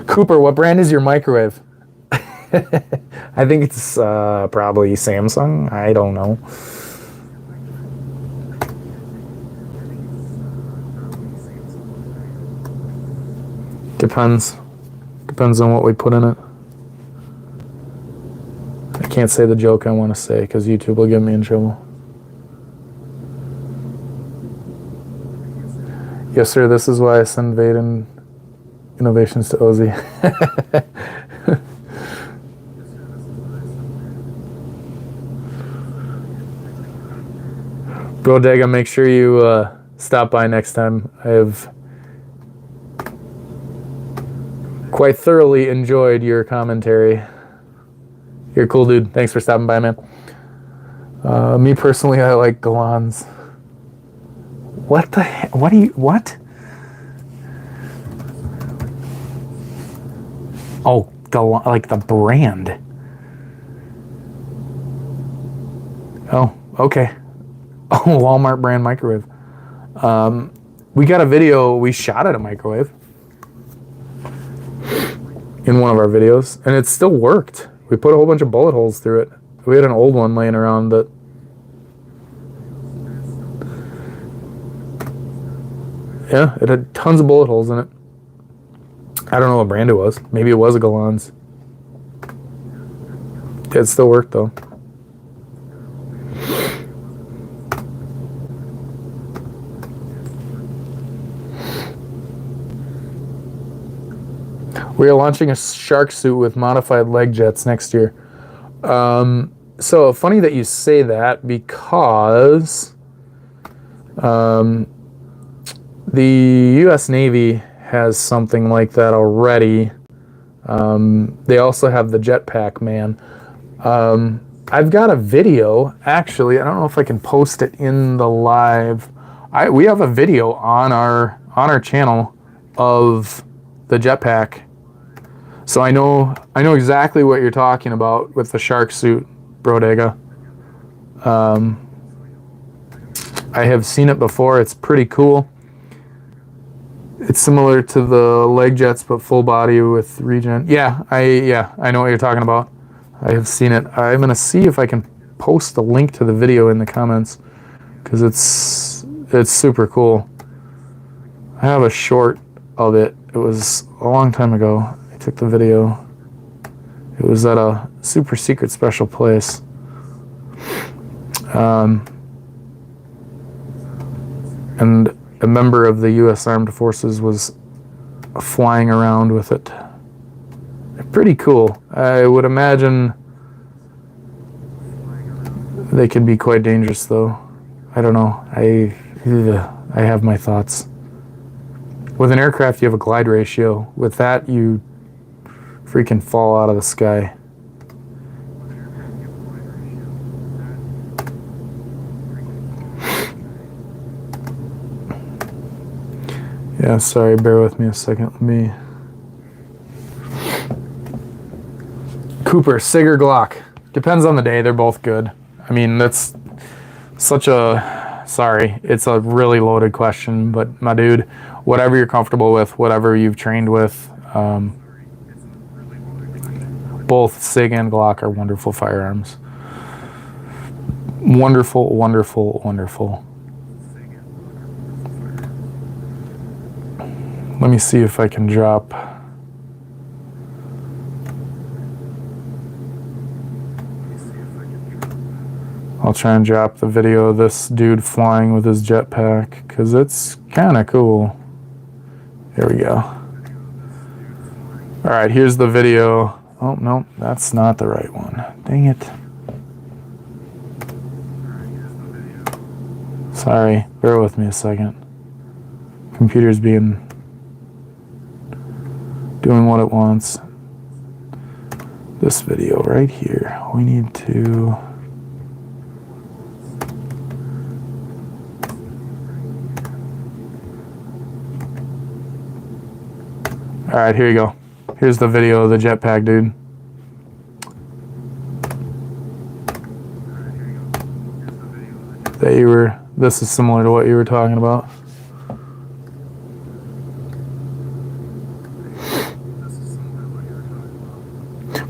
Cooper, what brand is your microwave? I think it's probably Samsung. I don't know. Depends. Depends on what we put in it. I can't say the joke I want to say because YouTube will get me in trouble. Yes, sir, this is why I send Vaden Innovations to Uzi. Bodega, make sure you stop by next time. I have quite thoroughly enjoyed your commentary. You're a cool dude. Thanks for stopping by, man. Me personally, I like Galans. What the heck? What do you, what? Oh, Galan, like the brand. Oh, okay. Oh, Walmart brand microwave. We got a video, we shot at a microwave in one of our videos, and it still worked. We put a whole bunch of bullet holes through it. We had an old one laying around that yeah, it had tons of bullet holes in it. I don't know what brand it was. Maybe it was a Galans. It still worked though. We are launching a shark suit with modified leg jets next year. So funny that you say that, because the U.S. Navy has something like that already. They also have the jetpack man. I've got a video, actually. I don't know if I can post it in the live. We have a video on our channel of the jetpack. So I know exactly what you're talking about with the shark suit, Brodega. I have seen it before. It's pretty cool. It's similar to the leg jets, but full body with regen. Yeah, I know what you're talking about. I have seen it. I'm gonna see if I can post the link to the video in the comments, because it's super cool. I have a short of it. It was a long time ago. I took the video. It was at a super secret special place. And a member of the U.S. Armed Forces was flying around with it. Pretty cool. I would imagine they can be quite dangerous, though. I don't know. I have my thoughts. With an aircraft, you have a glide ratio. With that, you freaking fall out of the sky. Yeah, sorry, bear with me a second. Let me... Cooper, Sig or Glock? Depends on the day. They're both good. I mean, that's such a... Sorry, it's a really loaded question, but my dude, whatever you're comfortable with, whatever you've trained with, both Sig and Glock are wonderful firearms. Wonderful, wonderful, wonderful. Let me see if I can drop. I'll try and drop the video of this dude flying with his jetpack, because it's kind of cool. Here we go. All right, here's the video. Oh, no, that's not the right one. Dang it. Sorry, bear with me a second. Computer's doing what it wants. This video right here. We need to... All right, here you go. Here's the video of the jetpack, dude. This is similar to what you were talking about.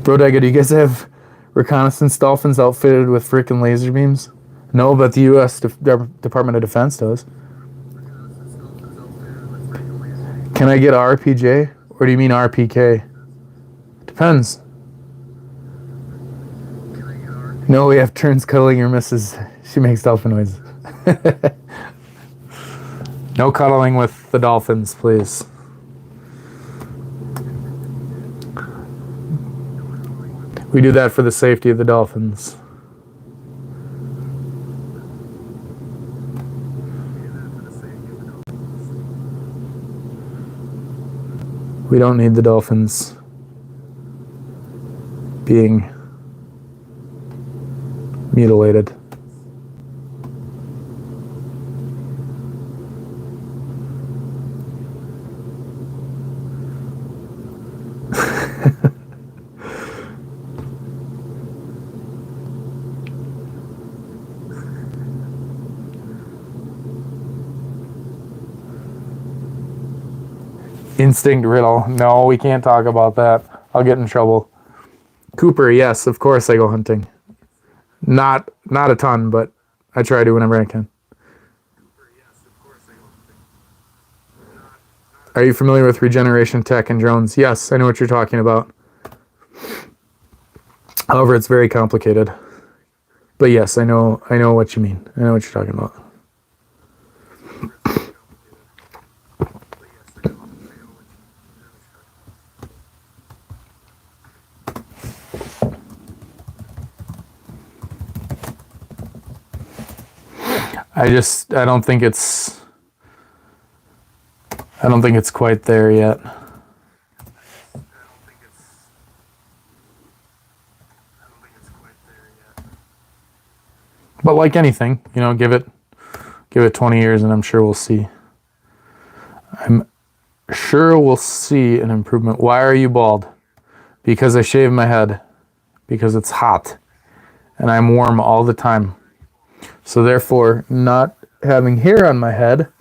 Brodega, do you guys have reconnaissance dolphins outfitted with freaking laser beams? No, but the U.S. Department of Defense does. Can I get RPJ? Or do you mean RPK? Depends. No, we have turns cuddling your missus. She makes dolphin noises. No cuddling with the dolphins, please. We do that for the safety of the dolphins. We don't need the dolphins being mutilated. Instinct riddle. No, we can't talk about that. I'll get in trouble. Cooper, yes, of course I go hunting. Not a ton, but I try to whenever I can. Are you familiar with regeneration tech and drones? Yes, I know what you're talking about. However, it's very complicated. But yes, I know what you mean. I know what you're talking about. I don't think it's quite there yet. But like anything, you know, give it 20 years and I'm sure we'll see. I'm sure we'll see an improvement. Why are you bald? Because I shave my head. Because it's hot. And I'm warm all the time. So therefore, not having hair on my head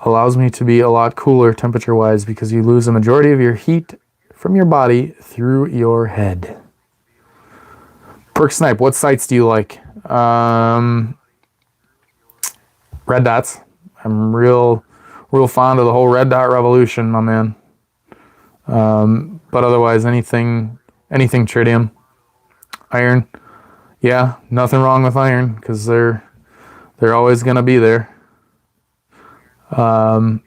allows me to be a lot cooler temperature-wise because you lose a majority of your heat from your body through your head. Perk Snipe, what sights do you like? Red dots. I'm real fond of the whole red dot revolution, my man. But otherwise, anything tritium, iron. Yeah, nothing wrong with iron because they're always gonna be there. But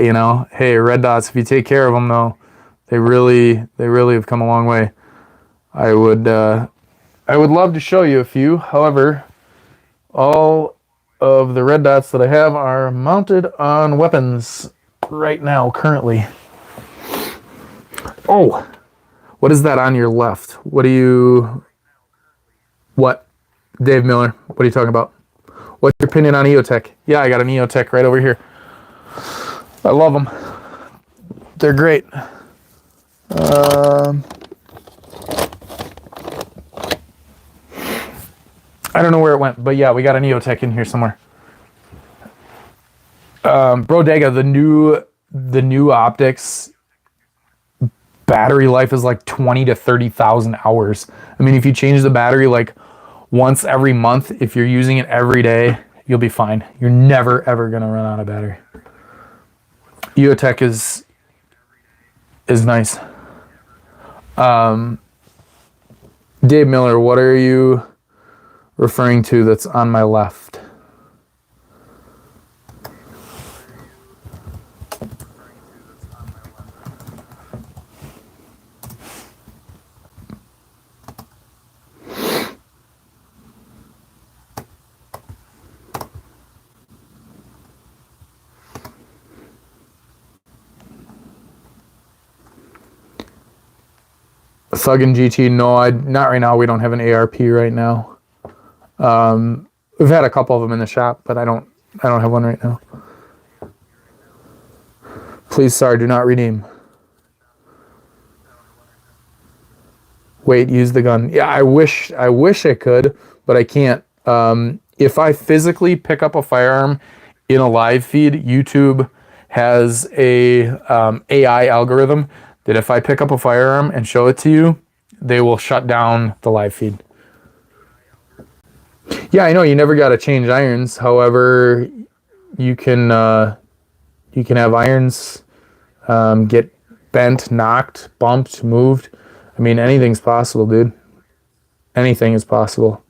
you know, hey, red dots. If you take care of them, though, they really have come a long way. I would love to show you a few. However, all of the red dots that I have are mounted on weapons right now, currently. Oh, what is that on your left? What? Dave Miller, what are you talking about? What's your opinion on EOTech? Yeah, I got an EOTech right over here. I love them. They're great. I don't know where it went, but yeah, we got an EOTech in here somewhere. Brodega, the new optics battery life is like 20 to 30,000 hours. I mean, if you change the battery like once every month, if you're using it every day, you'll be fine. You're never ever gonna run out of battery. EOTech is nice. Dave Miller, what are you referring to that's on my left? Thug and GT, no, not right now. We don't have an ARP right now. We've had a couple of them in the shop, but I don't have one right now. Please, SAR, do not redeem. Wait, use the gun. Yeah, I wish I could, but I can't. If I physically pick up a firearm in a live feed, YouTube has a AI algorithm that if I pick up a firearm and show it to you, they will shut down the live feed. Yeah, I know you never got to change irons. However, you can have irons get bent, knocked, bumped, moved. I mean, anything's possible, dude. Anything is possible.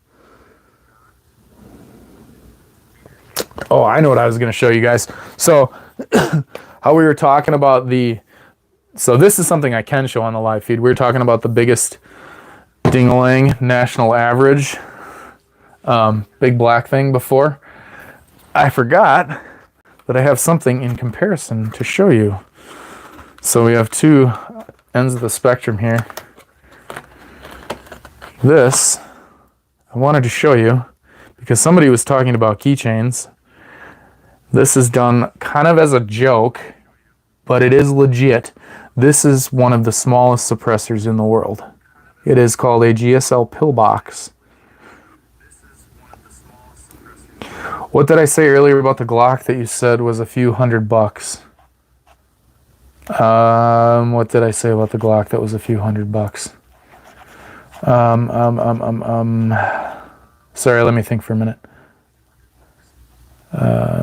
Oh, I know what I was going to show you guys. So, how we were talking about the So this is something I can show on the live feed. We were talking about the biggest ding-a-ling national average big black thing before. I forgot that I have something in comparison to show you. So we have two ends of the spectrum here. This I wanted to show you because somebody was talking about keychains. This is done kind of as a joke, but it is legit. This is one of the smallest suppressors in the world. It is called a GSL pillbox. What did I say earlier about the Glock that you said was a few $100? What did I say about the Glock that was a few $100? Sorry, let me think for a minute.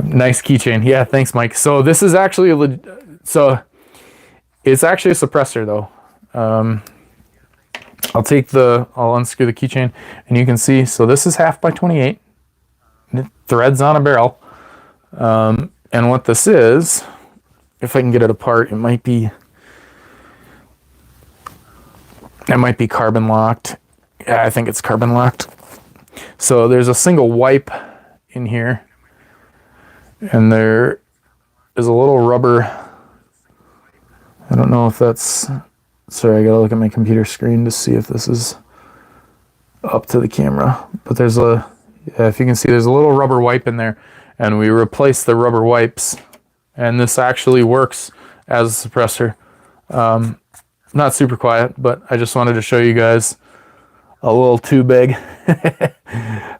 Nice keychain. Yeah, thanks, Mike. So this is actually it's actually a suppressor though. I'll unscrew the keychain and you can see, so this is 1/2 by 28. It threads on a barrel. And what this is, if I can get it apart, it might be carbon locked. Yeah, I think it's carbon locked. So there's a single wipe in here, and there is a little rubber. I don't know if that's, sorry, I gotta look at my computer screen to see if this is up to the camera, but there's a, yeah, if you can see, there's a little rubber wipe in there, and we replaced the rubber wipes, and this actually works as a suppressor. Not super quiet, but I just wanted to show you guys a little too big.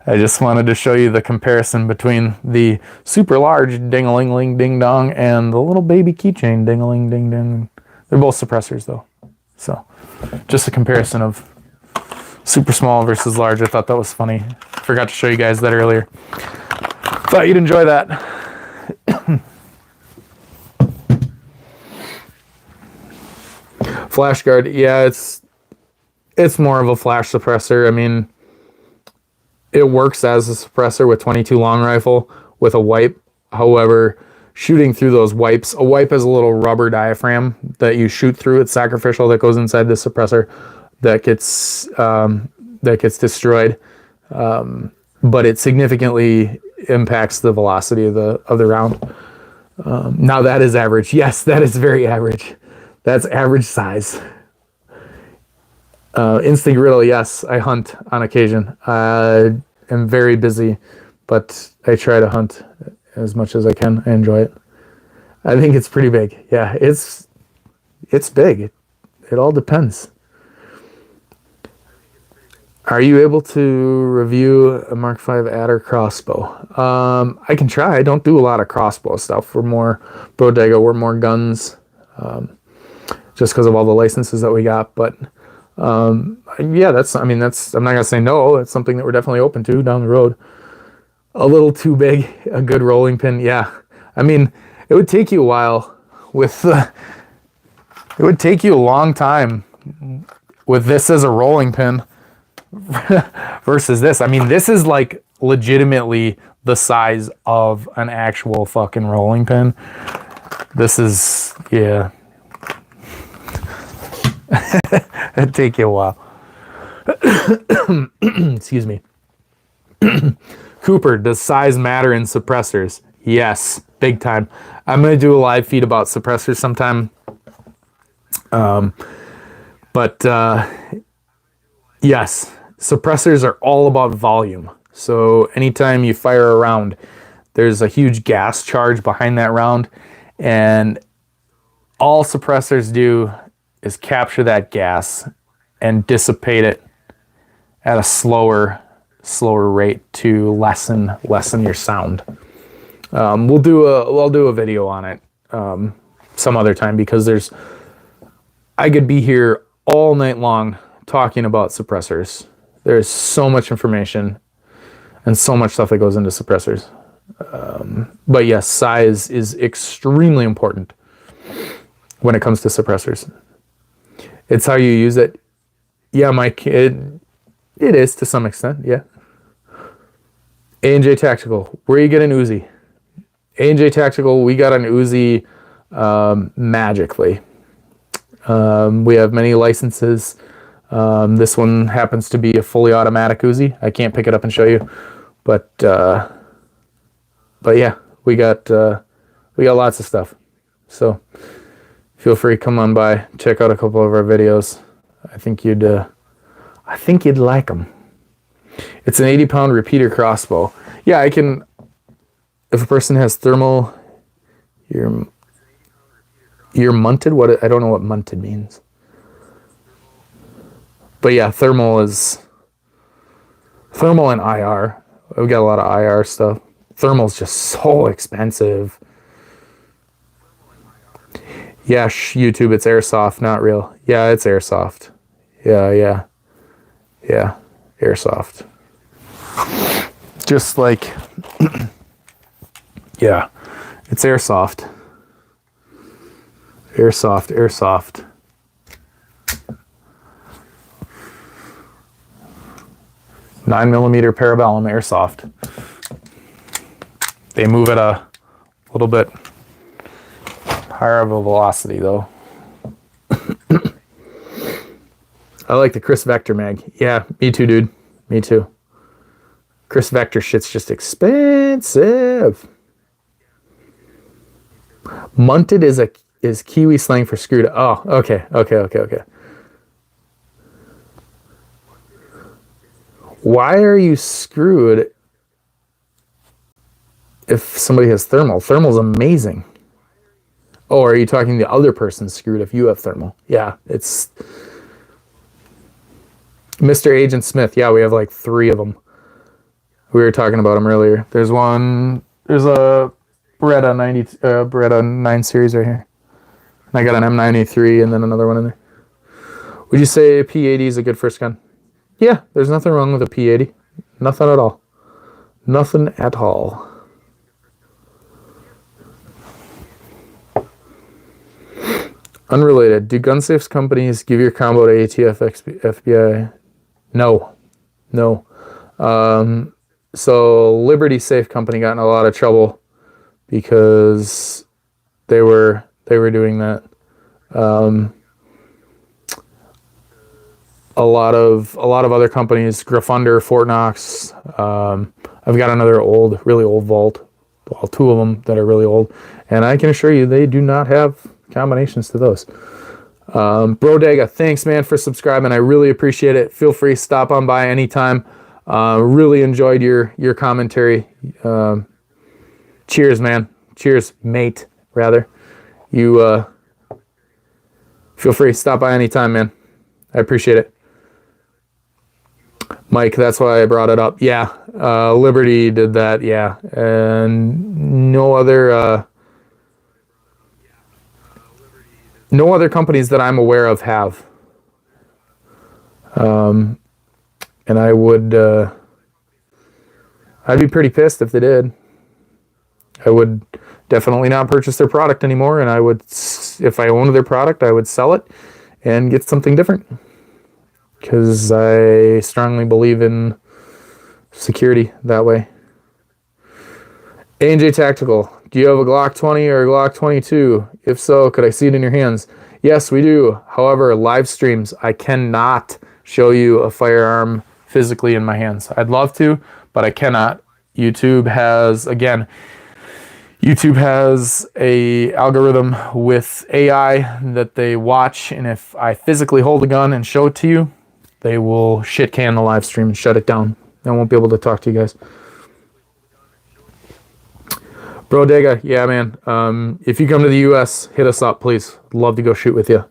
I just wanted to show you the comparison between the super large ding-a-ling-ling ding-dong and the little baby keychain ding-a-ling ding-ding. They're both suppressors though. So just a comparison of super small versus large. I thought that was funny. Forgot to show you guys that earlier. Thought you'd enjoy that. Flash guard, yeah, it's more of a flash suppressor. I mean, it works as a suppressor with 22 long rifle with a wipe. However, shooting through those wipes, a wipe is a little rubber diaphragm that you shoot through. It's sacrificial that goes inside the suppressor that gets destroyed. But it significantly impacts the velocity of the round. Now that is average. Yes, that is very average. That's average size. Instinct riddle, yes, I hunt on occasion. I am very busy, but I try to hunt as much as I can. I enjoy it. I think it's pretty big. Yeah, it's big. It all depends. Are you able to review a Mark V adder crossbow? I can try. I don't do a lot of crossbow stuff. We're more bodega. We're more guns, just because of all the licenses that we got. But yeah, I'm not gonna say no. It's something that we're definitely open to down the road. A little too big, a good rolling pin. Yeah, I mean, it would take you a while it would take you a long time with this as a rolling pin versus this. I mean, this is like legitimately the size of an actual fucking rolling pin. This is, yeah. It'd take you a while. Excuse me. Cooper, does size matter in suppressors? Yes, big time. I'm going to do a live feed about suppressors sometime. Yes, suppressors are all about volume. So anytime you fire a round, there's a huge gas charge behind that round, and all suppressors do is capture that gas and dissipate it at a slower rate to lessen your sound. I'll do a video on it some other time, because I could be here all night long talking about suppressors. There's so much information and so much stuff that goes into suppressors. But yes, size is extremely important when it comes to suppressors. It's how you use it. Yeah, Mike, it is to some extent, yeah. A&J Tactical, where you get an Uzi? A&J Tactical, we got an Uzi magically. We have many licenses. This one happens to be a fully automatic Uzi. I can't pick it up and show you, but yeah, we got lots of stuff. So feel free, come on by, check out a couple of our videos. I think you'd like them. It's an 80-pound repeater crossbow. Yeah, I can. If a person has thermal, you're munted. What, I don't know what munted means. But yeah, thermal and IR. We got a lot of IR stuff. Thermal's just so expensive. Yeah, YouTube, it's Airsoft, not real. Yeah, it's Airsoft. Yeah, Airsoft. Just like, yeah, it's Airsoft. Airsoft. 9mm Parabellum Airsoft. They move at a little bit higher of a velocity though. I like the Chris Vector mag. Yeah, me too, dude. Me too. Chris Vector shit's just expensive. Munted is Kiwi slang for screwed. Oh, okay. Why are you screwed if somebody has thermal? Thermal's amazing. Oh, are you talking the other person's screwed if you have thermal? Yeah, it's Mr. Agent Smith. Yeah, we have like 3 of them. We were talking about them earlier. There's a Beretta 9 series right here. And I got an M93 and then another one in there. Would you say P80 is a good first gun? Yeah, there's nothing wrong with a P80. Nothing at all. Nothing at all. Unrelated. Do gun safes companies give your combo to ATF, FBI? No. So Liberty Safe Company got in a lot of trouble because they were doing that. A lot of other companies, Graffunder, Fort Knox. I've got another really old vault. Well, 2 of them that are really old, and I can assure you they do not have combinations to those. Brodega, thanks man for subscribing. I really appreciate it. Feel free, stop on by anytime. Really enjoyed your commentary. Cheers, man. Cheers, mate, rather. You feel free, stop by anytime, man. I appreciate it. Mike, that's why I brought it up. Yeah, Liberty did that, yeah. And no other companies that I'm aware of have. And I would, I'd be pretty pissed if they did. I would definitely not purchase their product anymore, and I would, if I owned their product, I would sell it and get something different. Because I strongly believe in security that way. A&J Tactical, do you have a Glock 20 or a Glock 22? If so, could I see it in your hands? Yes, we do. However, live streams, I cannot show you a firearm physically in my hands. I'd love to, but I cannot. YouTube has a algorithm with AI that they watch, and if I physically hold a gun and show it to you, they will shit can the live stream and shut it down. I won't be able to talk to you guys. Brodega, yeah, man. If you come to the U.S., hit us up, please. Love to go shoot with you.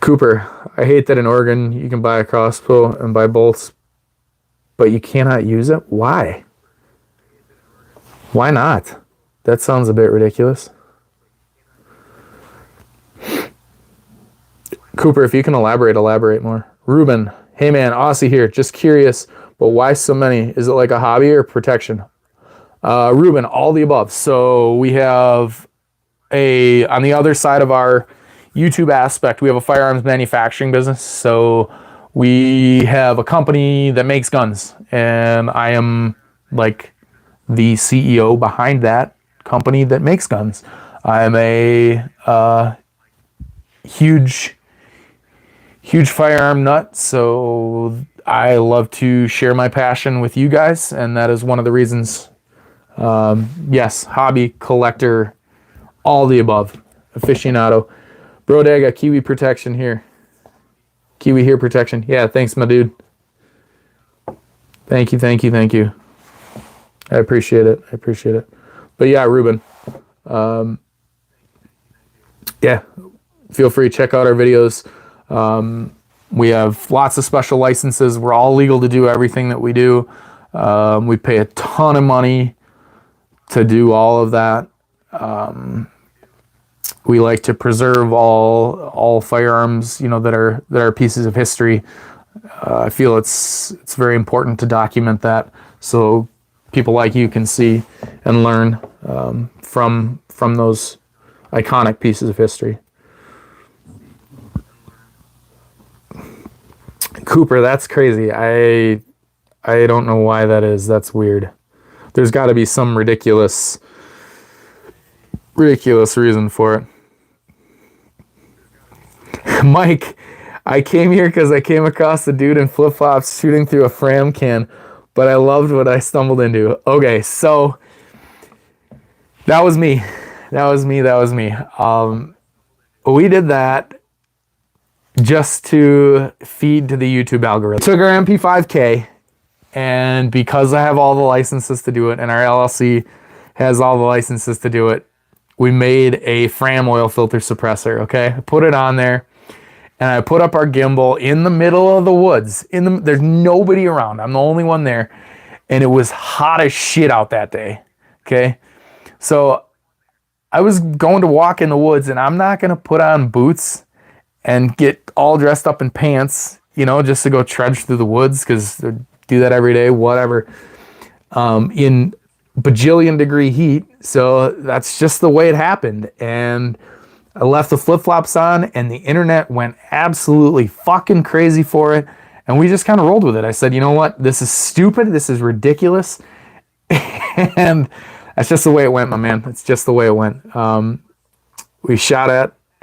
Cooper, I hate that in Oregon you can buy a crossbow and buy bolts, but you cannot use it. Why? Why not? That sounds a bit ridiculous. Cooper, if you can elaborate more. Ruben, hey man, Aussie here. Just curious, but why so many? Is it like a hobby or protection? Ruben, all the above. So we have on the other side of our YouTube aspect, we have a firearms manufacturing business. So we have a company that makes guns, and I am like the CEO behind that company that makes guns. I'm a huge firearm nut, so I love to share my passion with you guys, and that is one of the reasons. Yes, hobby, collector, all the above, aficionado. Bro, I got Kiwi protection here. Kiwi here protection. Yeah, thanks, my dude. Thank you, thank you, thank you. I appreciate it. I appreciate it. But yeah, Ruben. Yeah, feel free to check out our videos. We have lots of special licenses. We're all legal to do everything that we do. We pay a ton of money to do all of that. We like to preserve all firearms, you know, that are pieces of history. I feel it's very important to document that so people like you can see and learn from those iconic pieces of history. Cooper, that's crazy. I don't know why that is. That's weird. There's got to be some ridiculous reason for it. Mike, I came here because I came across a dude in flip-flops shooting through a Fram can, but I loved what I stumbled into. Okay, so that was me. We did that just to feed to the YouTube algorithm. Took our MP5K, and because I have all the licenses to do it, and our LLC has all the licenses to do it, we made a Fram oil filter suppressor, okay? I put it on there, and I put up our gimbal in the middle of the woods. There's nobody around. I'm the only one there, and it was hot as shit out that day, okay? So I was going to walk in the woods, and I'm not going to put on boots and get all dressed up in pants, you know, just to go trudge through the woods, because I do that every day, whatever, in bajillion degree heat. So that's just the way it happened. And I left the flip-flops on, and the internet went absolutely fucking crazy for it. And we just kind of rolled with it. I said, you know what? This is stupid. This is ridiculous. And that's just the way it went, my man. It's just the way it went. We shot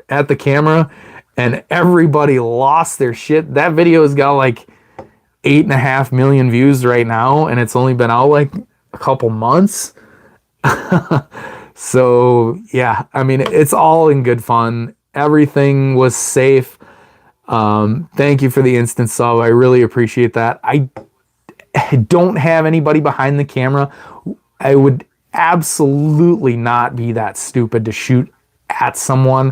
at the camera, and everybody lost their shit. That video has got like 8.5 million views right now, and it's only been out like a couple months. So yeah, I mean, it's all in good fun. Everything was safe. Thank you for the instant sub. I really appreciate that. I don't have anybody behind the camera. I would absolutely not be that stupid to shoot at someone.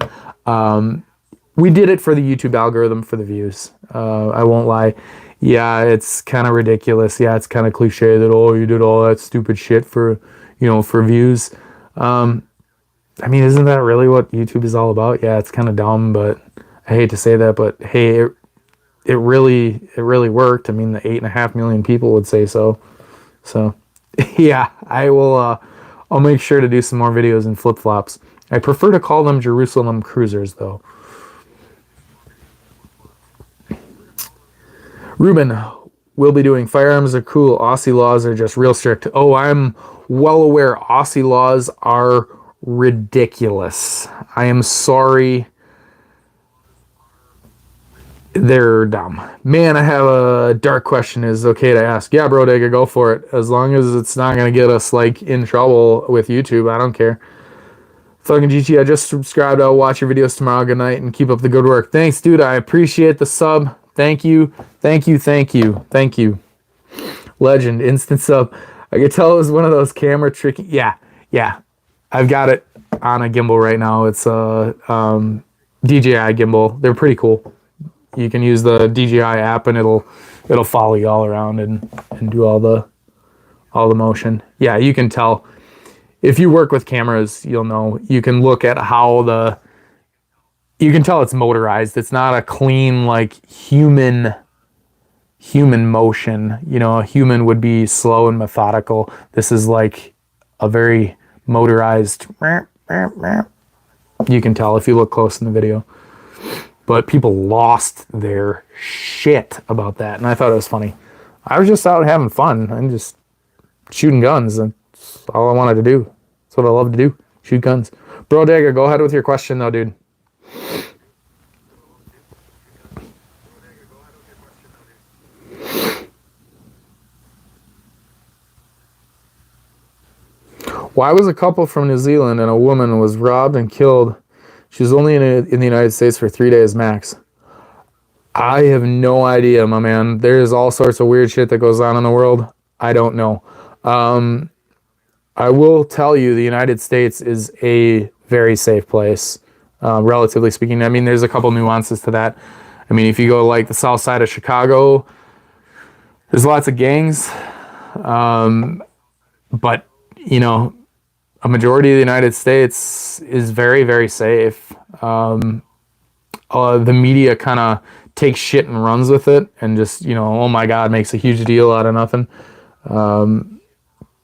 We did it for the YouTube algorithm, for the views. I won't lie. Yeah, it's kind of ridiculous. Yeah, it's kind of cliche that, oh, you did all that stupid shit for, you know, for views. I mean, isn't that really what YouTube is all about? Yeah, it's kind of dumb, but I hate to say that, but hey, it really worked. I mean, the 8.5 million people would say so. So yeah, I'll make sure to do some more videos in flip-flops. I prefer to call them Jerusalem cruisers, though. Ruben, we'll be doing firearms are cool. Aussie laws are just real strict. Oh, I'm well aware Aussie laws are ridiculous. I am sorry. They're dumb. Man, I have a dark question. Is it okay to ask? Yeah, bro, Digga, go for it. As long as it's not going to get us, like, in trouble with YouTube, I don't care. Fucking GT, I just subscribed. I'll watch your videos tomorrow. Good night, and keep up the good work. Thanks, dude. I appreciate the sub. Thank you. Thank you. Thank you. Thank you. Legend. Instant sub. I could tell it was one of those camera tricky. Yeah. Yeah. I've got it on a gimbal right now. It's a DJI gimbal. They're pretty cool. You can use the DJI app, and it'll follow you all around and do all the motion. Yeah, you can tell. If you work with cameras, you'll know. You can look at how you can tell it's motorized. It's not a clean, like, human motion. You know, a human would be slow and methodical. This is like a very motorized. You can tell if you look close in the video. But people lost their shit about that, and I thought it was funny. I was just out having fun. I'm just shooting guns. That's all I wanted to do. That's what I love to do. Shoot guns. Bro Dega, go ahead with your question though, dude. Why was a couple from New Zealand and a woman was robbed and killed? She was only in the United States for 3 days max. I have no idea, my man. There's all sorts of weird shit that goes on in the world. I don't know. I will tell you the United States is a very safe place, relatively speaking. I mean, there's a couple nuances to that. I mean, if you go like the south side of Chicago, there's lots of gangs. But, you know, a majority of the United States is very, very safe. The media kind of takes shit and runs with it and just, you know, oh my God, makes a huge deal out of nothing.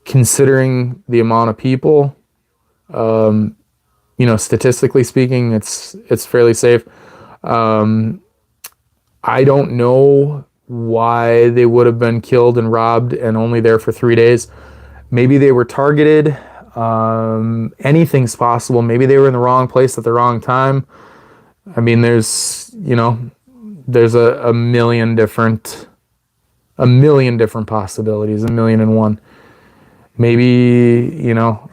Considering the amount of people, you know, statistically speaking, it's fairly safe. I don't know why they would have been killed and robbed and only there for 3 days. Maybe they were targeted. Anything's possible. Maybe they were in the wrong place at the wrong time. I mean, there's, you know, there's a million different possibilities, 1,000,001. Maybe, you know,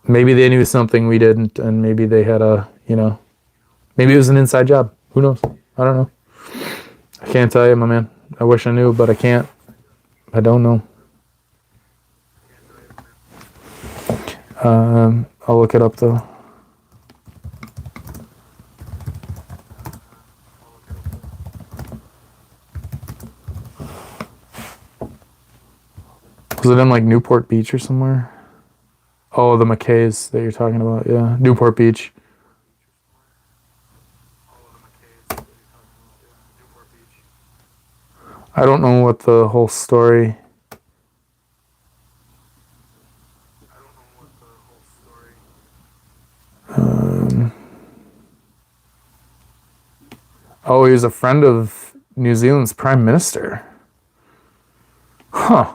maybe they knew something we didn't, and maybe they had a, you know, maybe it was an inside job. Who knows? I don't know. I can't tell you, my man. I wish I knew, but I can't. I don't know. I'll look it up though. Was it in like Newport Beach or somewhere? Oh, the McKays that you're talking about. Yeah, Newport Beach. I don't know what the whole story. Oh, he was a friend of New Zealand's Prime Minister. Huh.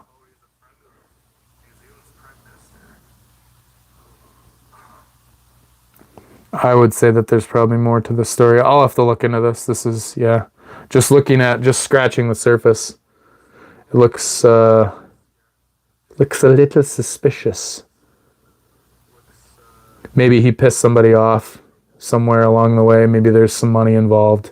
I would say that there's probably more to the story. I'll have to look into this. This is, yeah, just scratching the surface. It looks a little suspicious. Maybe he pissed somebody off somewhere along the way. Maybe there's some money involved.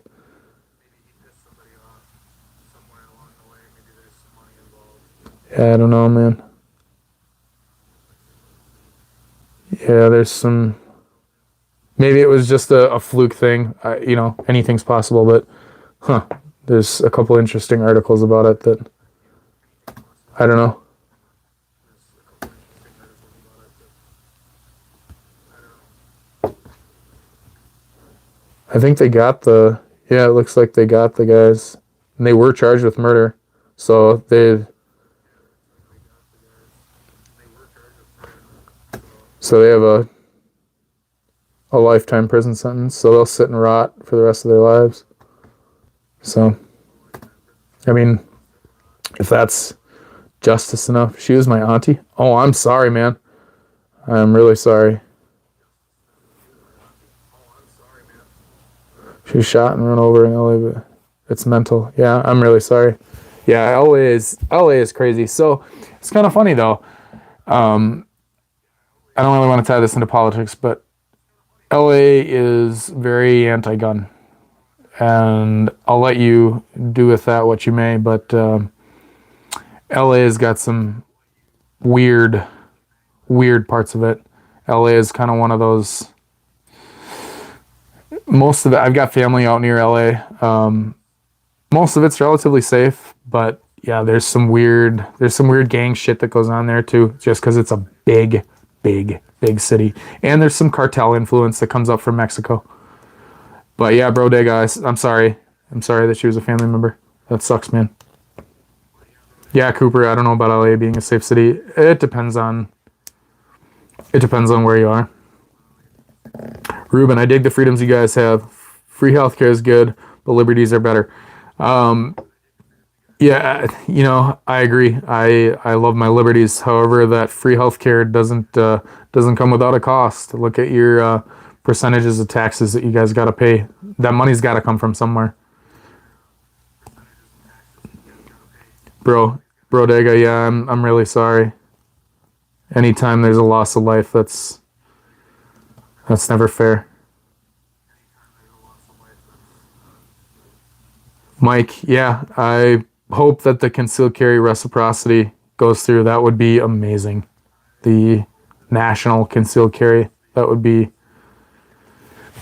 Yeah, I don't know, man. Yeah, there's some... Maybe it was just a fluke thing. You know, anything's possible, but... Huh. There's a couple interesting articles about it that... I don't know. I think they got the... Yeah, it looks like they got the guys. And they were charged with murder. So they have a lifetime prison sentence. So they'll sit and rot for the rest of their lives. So, I mean, if that's justice enough. She was my auntie. Oh, I'm sorry, man. I'm really sorry. She was shot and run over in LA, but it's mental. Yeah, I'm really sorry. Yeah, LA is crazy. So it's kind of funny though. I don't really want to tie this into politics, but LA is very anti-gun, and I'll let you do with that what you may. But LA has got some weird parts of it. LA is kind of one of those. Most of it, I've got family out near LA. Most of it's relatively safe, but yeah, there's some weird gang shit that goes on there too, just because it's a big city, and there's some cartel influence that comes up from Mexico. But yeah, bro, day guys, I'm sorry that she was a family member. That sucks, man. Yeah, Cooper, I don't know about LA being a safe city. It depends on where you are. Ruben, I dig the freedoms you guys have. Free healthcare is good, but liberties are better. Yeah, you know, I agree. I love my liberties. However, that free healthcare doesn't come without a cost. Look at your percentages of taxes that you guys got to pay. That money's got to come from somewhere. Bro, Dega, yeah, I'm really sorry. Anytime there's a loss of life, that's never fair. Mike, yeah, I hope that the concealed carry reciprocity goes through. That would be amazing. The national concealed carry, would be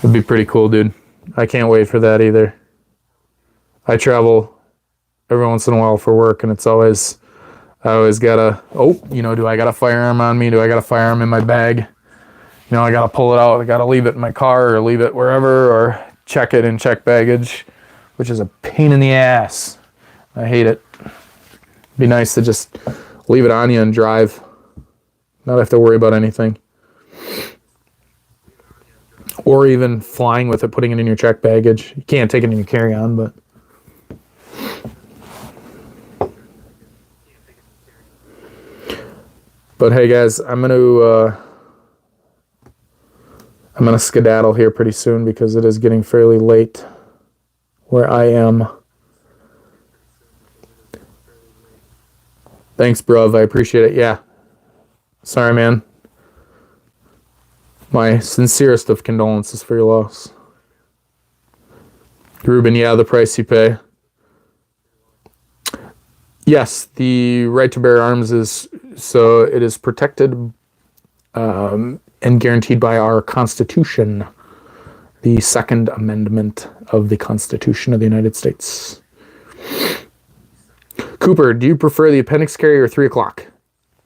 pretty cool, dude. I can't wait for that either. I travel every once in a while for work, and I always gotta, do I got a firearm on me? Do I got a firearm in my bag? You know, I gotta pull it out. I gotta leave it in my car or leave it wherever or check it in check baggage, which is a pain in the ass. I hate it. It'd be nice to just leave it on you and drive. Not have to worry about anything. Or even flying with it, putting it in your check baggage. You can't take it in your carry-on, but... But hey guys, I'm gonna skedaddle here pretty soon because it is getting fairly late where I am. Thanks, bruv. I appreciate it. Yeah. Sorry, man. My sincerest of condolences for your loss. Ruben, yeah, the price you pay. Yes, the right to bear arms it is protected and guaranteed by our Constitution, the Second Amendment of the Constitution of the United States. Cooper, do you prefer the appendix carry or 3 o'clock?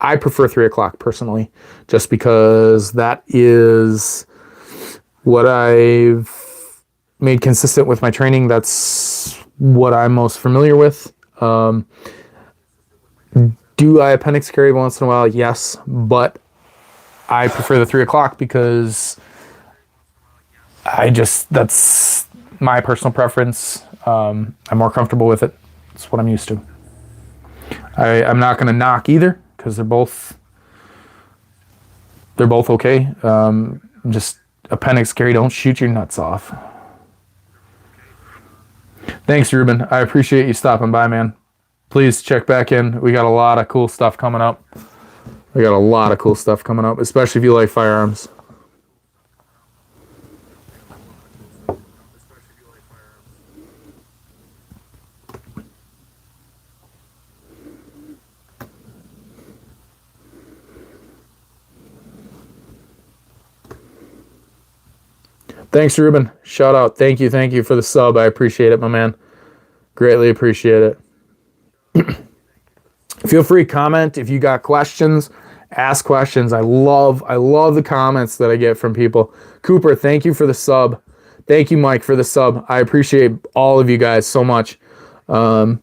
I prefer 3 o'clock personally, just because that is what I've made consistent with my training. That's what I'm most familiar with. Do I appendix carry once in a while? Yes, but I prefer the 3 o'clock because that's my personal preference. I'm more comfortable with it. It's what I'm used to. I'm not going to knock either because they're both okay. Just appendix carry, don't shoot your nuts off. Thanks, Ruben. I appreciate you stopping by, man. Please check back in. We got a lot of cool stuff coming up. Especially if you like firearms. Thanks, Ruben. Shout out. Thank you for the sub. I appreciate it, my man. Greatly appreciate it. Feel free to comment if you got questions. Ask questions. I love the comments that I get from people. Cooper, thank you for the sub. Thank you, Mike, for the sub. I appreciate all of you guys so much. I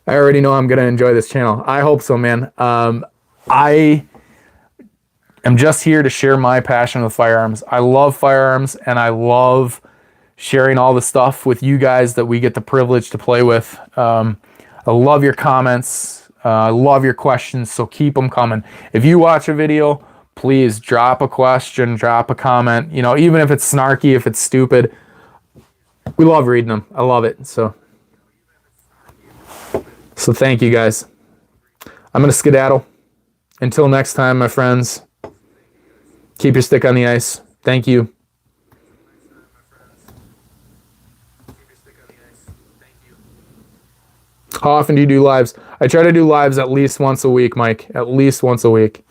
already know I'm going to enjoy this channel. I hope so, man. I am just here to share my passion with firearms. I love firearms, and I love sharing all the stuff with you guys that we get the privilege to play with. I love your comments. I love your questions, so keep them coming. If you watch a video, please drop a question, drop a comment. You know, even if it's snarky, if it's stupid, we love reading them. I love it. So thank you guys. I'm going to skedaddle. Until next time, my friends, keep your stick on the ice. Thank you. How often do you do lives? I try to do lives at least once a week, Mike. At least once a week,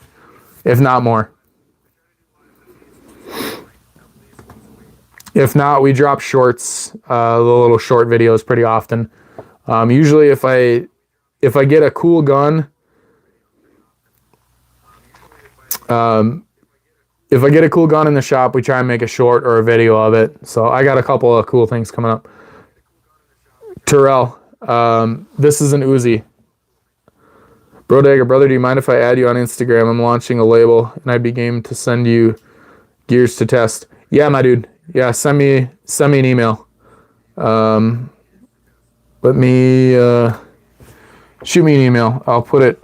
if not more. If not, we drop shorts, the little short videos pretty often. Usually if I get a cool gun, if I get a cool gun in the shop, we try and make a short or a video of it. So I got a couple of cool things coming up. Terrell, this is an Uzi. Bro Dagger, brother, do you mind if I add you on Instagram? I'm launching a label, and I'd be game to send you gears to test. Yeah, my dude. Yeah, send me an email. Let me Shoot me an email. I'll put it.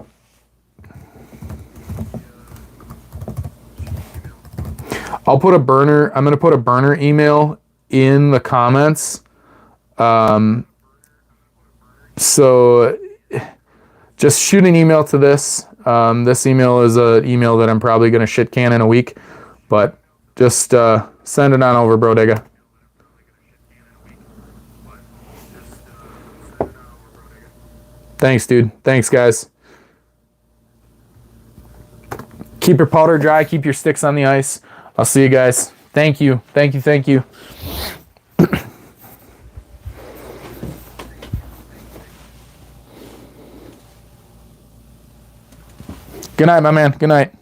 I'll put a burner. I'm going to put a burner email in the comments. So just shoot an email to this. This email is an email that I'm probably going to shit can in a week, but just send it on over, bro digga. Thanks, dude. Thanks, guys. Keep your powder dry. Keep your sticks on the ice. I'll see you guys. Thank you. Thank you. Thank you. Good night, my man. Good night.